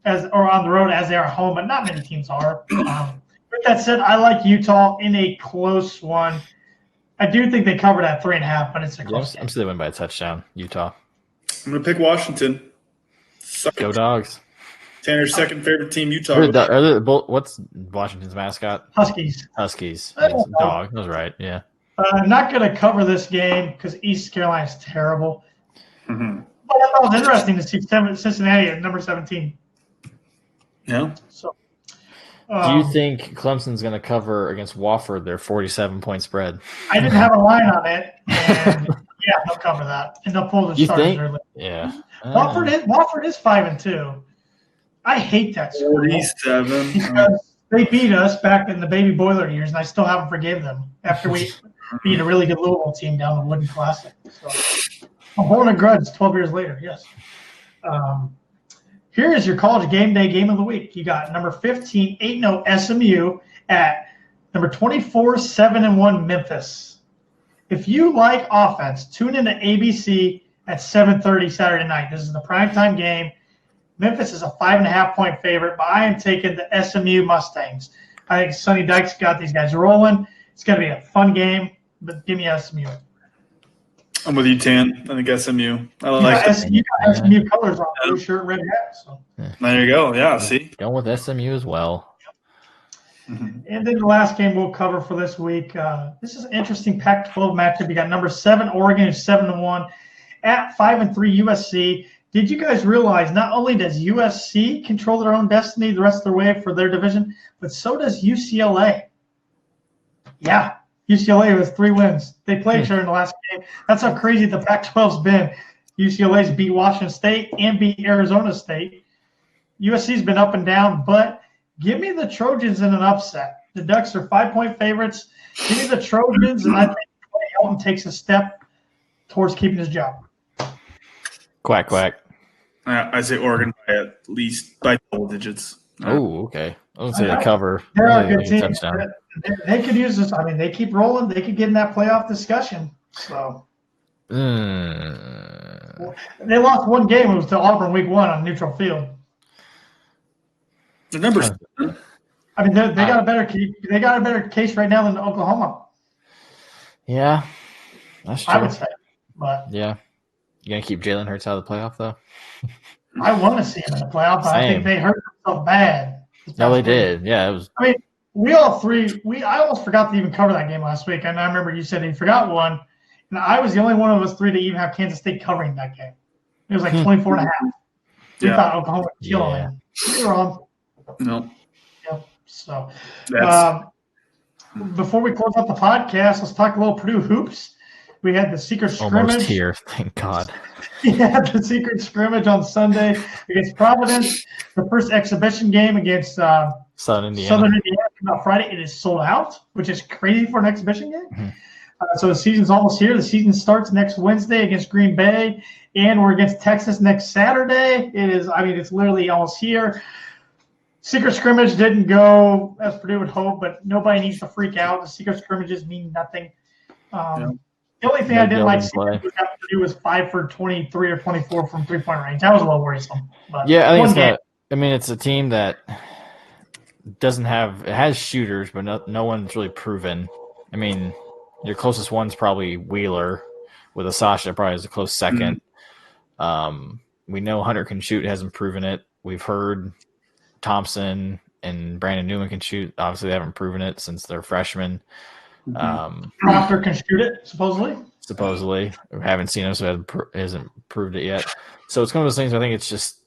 or on the road as they are at home, but not many teams are. With that said, I like Utah in a close one. I do think they covered at 3.5, but it's a close game. I'm still win by a touchdown, Utah. I'm going to pick Washington. Go Dogs. Tanner's second favorite team, Utah. What's Washington's mascot? Huskies. Dog. That was right. Yeah. I'm not going to cover this game because East Carolina is terrible. Mm-hmm. But I thought it was interesting to see Cincinnati at number 17. Yeah. So, do you think Clemson's going to cover against Wofford their 47-point spread? I didn't have a line on it, and yeah, they'll cover that, and they'll pull the starters early. Yeah. Wofford is 5-2. I hate that school 47 because they beat us back in the baby boiler years, and I still haven't forgave them after we beat a really good Louisville team down the Wooden Classic. So I'm holding a grudge 12 years later. Yes. Here is your college game day game of the week. You got number 15, 8-0 SMU at number 24, 7-1 Memphis. If you like offense, tune into ABC at 7:30 Saturday night. This is the primetime game. Memphis is a 5.5 point favorite, but I am taking the SMU Mustangs. I think Sonny Dykes got these guys rolling. It's going to be a fun game, but give me SMU. I'm with you, Tan. I think SMU. I like it. You got SMU colors on, blue shirt, red hat. So. There you go. Yeah, see? Going with SMU as well. Mm-hmm. And then the last game we'll cover for this week. This is an interesting Pac-12 matchup. You got number 7 Oregon, who's 7-1 at 5-3 USC. Did you guys realize not only does USC control their own destiny the rest of their way for their division, but so does UCLA? Yeah, UCLA has 3 wins. They played each other in the last game. That's how crazy the Pac-12's been. UCLA's beat Washington State and beat Arizona State. USC's been up and down, but give me the Trojans in an upset. The Ducks are 5-point favorites. Give me the Trojans, and I think Clay Helton takes a step towards keeping his job. Quack, quack. I say Oregon by double digits. Oh, okay. I was going to say the cover. They're a good team. They could use this. I mean, they keep rolling. They could get in that playoff discussion. So they lost one game. It was to Auburn week 1 on neutral field. The numbers. I mean, they got a better case right now than Oklahoma. Yeah, that's true. I would say, but yeah. You going to keep Jalen Hurts out of the playoff, though? I want to see him in the playoff, but I think they hurt themselves bad. No, they did. Yeah, it was. I mean, we all three. I almost forgot to even cover that game last week, and I remember you said you forgot one, and I was the only one of us 3 to even have Kansas State covering that game. It was like 24.5. We thought Oklahoma would kill them. We were wrong. No. Yep. So, before we close out the podcast, let's talk a little Purdue hoops. We had the secret scrimmage. Almost here, thank God. We had the secret scrimmage on Sunday against Providence. The first exhibition game against Southern Indiana on Friday. It is sold out, which is crazy for an exhibition game. Mm-hmm. So the season's almost here. The season starts next Wednesday against Green Bay, and we're against Texas next Saturday. It's literally almost here. Secret scrimmage didn't go as Purdue would hope, but nobody needs to freak out. The secret scrimmages mean nothing. The only thing I didn't like was that Purdue was 5 for 23 or 24 from 3-point range. That was a little worrisome. But yeah, I think it's a team that it has shooters, but no one's really proven. I mean, your closest one's probably Wheeler, with Asasha probably is a close second. Mm-hmm. We know Hunter can shoot, hasn't proven it. We've heard Thompson and Brandon Newman can shoot. Obviously, they haven't proven it since they're freshmen. Proctor can shoot it, supposedly. Supposedly. We haven't seen him, so he hasn't proved it yet. So it's one of those things I think it's just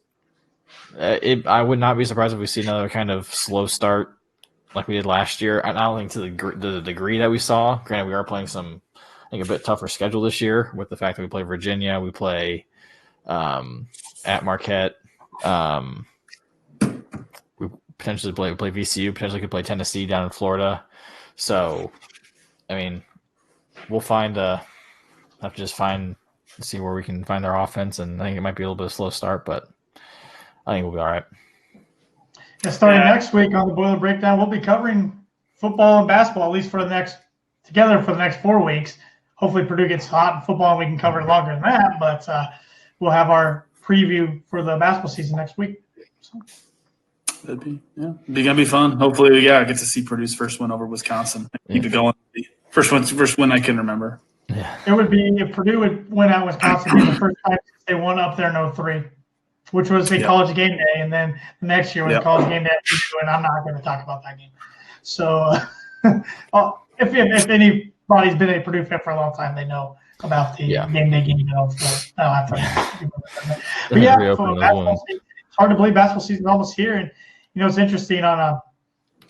I would not be surprised if we see another kind of slow start like we did last year. I don't think to the degree that we saw. Granted, we are playing some, I think, a bit tougher schedule this year with the fact that we play Virginia, we play at Marquette. We potentially play VCU, potentially could play Tennessee down in Florida. So, I mean, we'll have to just see where we can find our offense, and I think it might be a little bit of a slow start, but I think we'll be all right. And starting next week on the Boiler Breakdown, we'll be covering football and basketball, at least for the next 4 weeks. Hopefully Purdue gets hot in football and we can cover it longer than that, but we'll have our preview for the basketball season next week. So. That'd be gonna be fun. Hopefully, I get to see Purdue's first win over Wisconsin. Keep it going. First win I can remember. Yeah. It would be if Purdue would win out Wisconsin, it'd be the first time they won up there in 2003, which was a college game day, and then the next year was college game day at Purdue, and I'm not going to talk about that game. So, if anybody's been a Purdue fan for a long time, they know about the game day game. But basketball season, it's hard to believe basketball season is almost here, and it's interesting on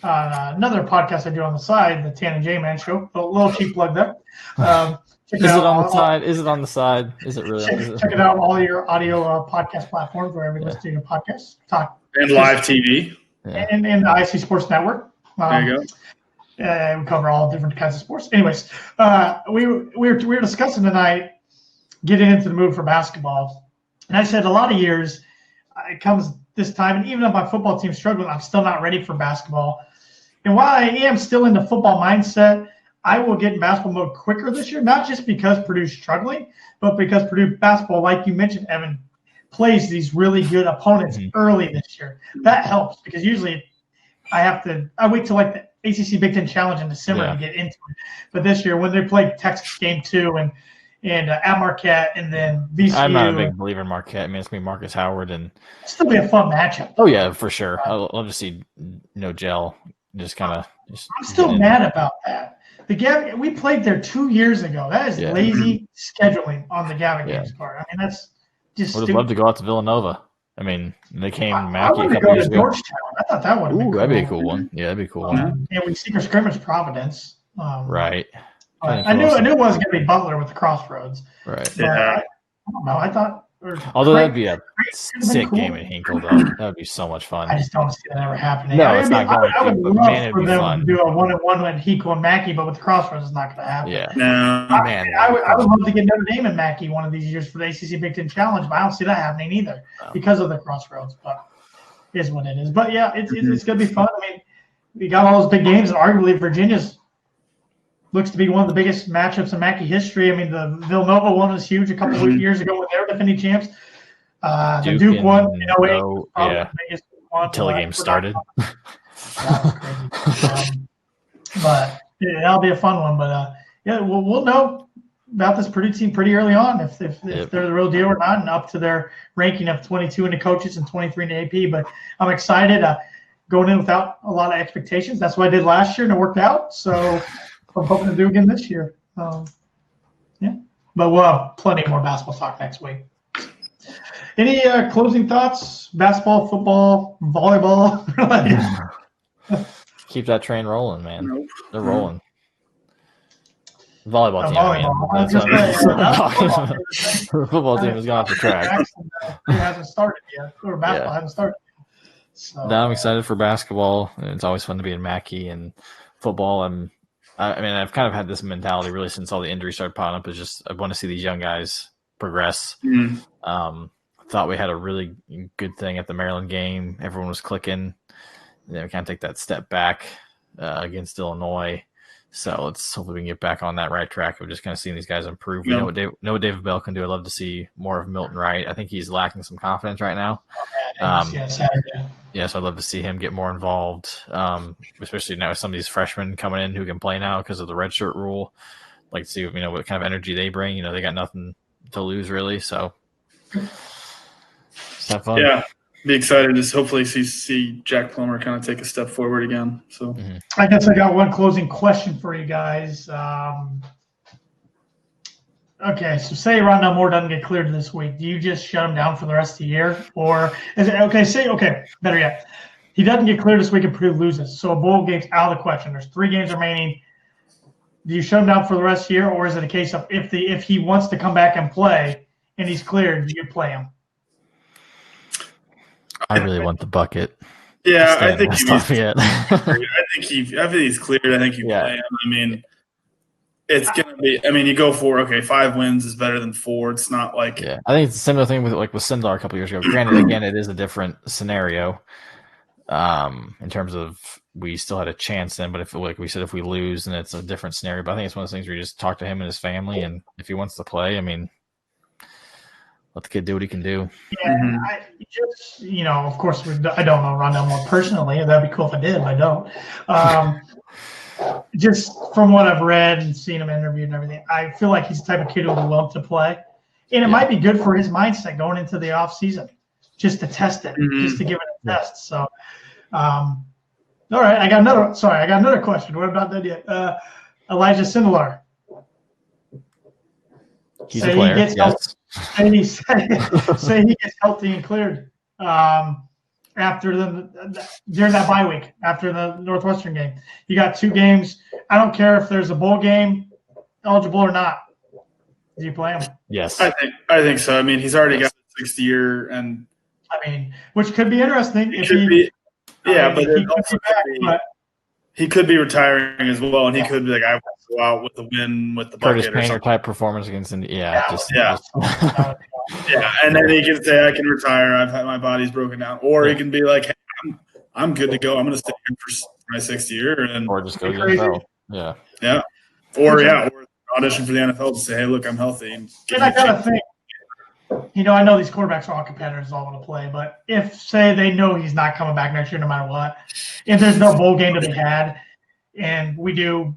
another podcast I do on the side, the Tan and J Man Show. A little cheap plug there. Is it on the side? Is it on the side? Is it really? Check it out on all your audio podcast platforms wherever you listen to your podcasts. And live TV. And the IC Sports Network. There you go. We cover all different kinds of sports. Anyways, we were discussing tonight getting into the mood for basketball. And I said a lot of years it comes this time, and even if my football team's struggling, I'm still not ready for basketball. And while I am still in the football mindset, I will get in basketball mode quicker this year, not just because Purdue's struggling, but because Purdue basketball, like you mentioned, Evan, plays these really good opponents early this year. That helps because usually I wait till like the ACC Big Ten Challenge in December to get into it. But this year, when they played Texas game 2 and at Marquette and then VCU. I'm not a big believer in Marquette. I mean, it's going to be Marcus Howard. And it'll still be a fun matchup. Oh, yeah, for sure. I'd love to see gel just kind of. I'm still mad about that. We played there 2 years ago. That is lazy scheduling on the Gavin Games part. I mean, that's just would have loved to go out to Villanova. I mean, they came Mackey a couple years ago. Georgetown. I thought that would have been cool. That'd be a cool one. Yeah, that'd be a cool one. And we secret scrimmage Providence. Right. I knew it wasn't going to be Butler with the Crossroads. Right. I don't know. I thought. Although that'd be a sick game at Hinkle, though. That would be so much fun. I just don't see that ever happening. No, it's not going I would to. love Man, for them to do a 1-on-1 with Hinkle and Mackey, but with the Crossroads, it's not going to happen. Yeah. No. I would love to get Notre Dame and Mackey one of these years for the ACC Big Ten Challenge, but I don't see that happening either because of the Crossroads. But it is what it is. But yeah, it's going to be fun. I mean, we got all those big games, and arguably Virginia's looks to be one of the biggest matchups in Mackey history. I mean, the Villanova one was huge a couple of years ago when they were defending champs. The Duke one in 08 was probably the biggest one. Until the game started. That was crazy. But that'll be a fun one. But we'll know about this Purdue team pretty early on if they're the real deal or not, and up to their ranking of 22 in the coaches and 23 in the AP. But I'm excited going in without a lot of expectations. That's what I did last year, and it worked out. So I'm hoping to do again this year. But we'll have plenty more basketball talk next week. Any closing thoughts? Basketball, football, volleyball? Keep that train rolling, man. Nope. They're rolling. Volleyball team. The football team has gone off the track. It hasn't started yet. Or basketball hasn't started yet. So. Now I'm excited for basketball. It's always fun to be in Mackey, and football. I've kind of had this mentality really since all the injuries started popping up. Is just I want to see these young guys progress. Thought we had a really good thing at the Maryland game. Everyone was clicking. We kind of take that step back against Illinois. So let's hopefully we can get back on that right track of just kind of seeing these guys improve. We know what David Bell can do. I'd love to see more of Milton Wright. I think he's lacking some confidence right now. So I'd love to see him get more involved, especially now with some of these freshmen coming in who can play now because of the redshirt rule. Like to see what kind of energy they bring. They got nothing to lose really. So just have fun. Yeah. be excited to hopefully see Jack Plummer kind of take a step forward again. So I guess I got one closing question for you guys. Okay, so say Rondale Moore doesn't get cleared this week. Do you just shut him down for the rest of the year? Or is it better yet, he doesn't get cleared this week and Purdue loses. So a bowl game's out of the question. There's 3 games remaining. Do you shut him down for the rest of the year, or is it a case of if he wants to come back and play and he's cleared, do you play him? I really want the bucket. Yeah, I think he's cleared. I think he's cleared. I think you play him. I mean, it's gonna be. I mean, you go for 5 wins is better than 4. It's not like I think it's a similar thing with Sindelar a couple years ago. Granted, again, it is a different scenario in terms of we still had a chance then. But if we said if we lose, then it's a different scenario. But I think it's one of those things where you just talk to him and his family, and if he wants to play, I mean, let the kid do what he can do. Yeah, I just of course, I don't know Rondale Moore personally. That'd be cool if I did, but I don't. Just from what I've read and seen him interviewed and everything, I feel like he's the type of kid who will love to play. And it might be good for his mindset going into the off season, just to test it, just to give it a test. So, all right, I got another question. What about that yet? Elijah Sindelar. He's a player, yes. Say he gets healthy and cleared after during that bye week, after the Northwestern game. You got 2 games. I don't care if there's a bowl game eligible or not. Do you play him? Yes. I think so. I mean, he's already got the 6th year, and which could be interesting if he could be retiring as well, and he could be like, I want to go out with the win with the Curtis bucket Painter type performance against Indy. Yeah, and then he can say, I can retire. I've had my body's broken down, or he can be like, hey, I'm good to go. I'm going to stay here for my 6th year, or just go to the NFL. Yeah, or audition for the NFL to say, hey, look, I'm healthy. And I gotta think. I know these quarterbacks are all competitors, all want to play, but if, say, they know he's not coming back next year no matter what, if there's no bowl game to be had, and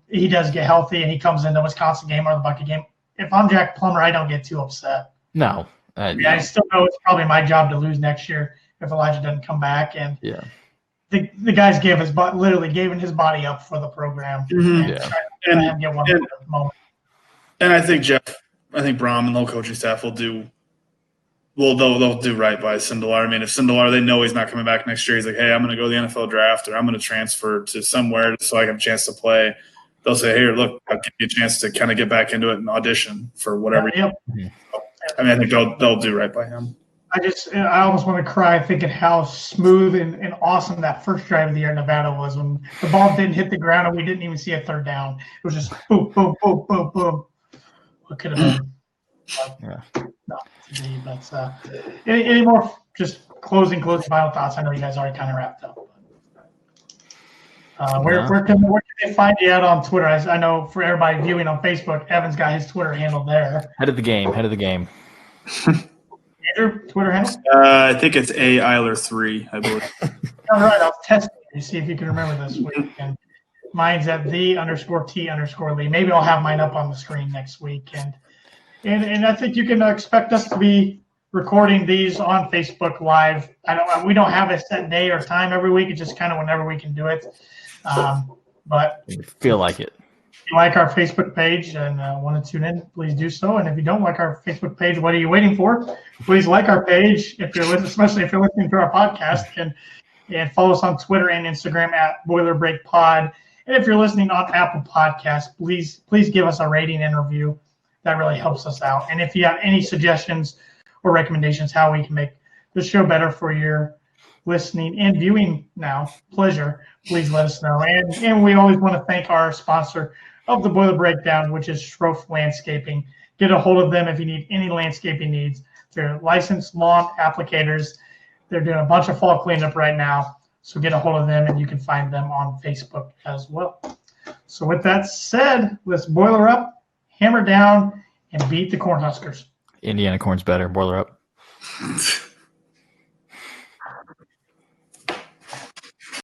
he does get healthy and he comes in the Wisconsin game or the Bucket game, if I'm Jack Plummer, I don't get too upset. No. I still know it's probably my job to lose next year if Elijah doesn't come back. And the guy's literally giving his body up for the program. And get one moment. And I think Brom and the whole coaching staff will do. Well, they'll do right by Sindelar. I mean, if Sindelar, they know he's not coming back next year. He's like, hey, I'm going to go to the NFL draft, or I'm going to transfer to somewhere so I have a chance to play. They'll say, here, look, I'll give you a chance to kind of get back into it and audition for whatever. I think they'll do right by him. I almost want to cry thinking how smooth and awesome that first drive of the year in Nevada was when the ball didn't hit the ground and we didn't even see a 3rd down. It was just boom, boom, boom, boom, boom. What could have been? No. But any more just closing final thoughts? I know you guys already kind of wrapped up. Where can they find you out on Twitter? I know for everybody viewing on Facebook, Evan's got his Twitter handle there. Head of the game. Your Twitter handle? I think it's Eiler3, I believe. All right, I'll test it to see if you can remember this week. And mine's at _T_Lee. Maybe I'll have mine up on the screen next week. And I think you can expect us to be recording these on Facebook Live. We don't have a set day or time every week. It's just kind of whenever we can do it. But if you feel like it. If you like our Facebook page and want to tune in, please do so. And if you don't like our Facebook page, what are you waiting for? Please like our page, especially if you're listening to our podcast, and follow us on Twitter and Instagram at Boiler Break Pod. And if you're listening on Apple Podcasts, please give us a rating and review. That really helps us out. And if you have any suggestions or recommendations how we can make the show better for your listening and viewing pleasure, please let us know. And we always want to thank our sponsor of the Boiler Breakdown, which is Schroff Landscaping. Get a hold of them if you need any landscaping needs. They're licensed lawn applicators. They're doing a bunch of fall cleanup right now. So get a hold of them, and you can find them on Facebook as well. So with that said, let's boiler up, hammer down, and beat the Cornhuskers. Indiana Corn's better. Boiler up.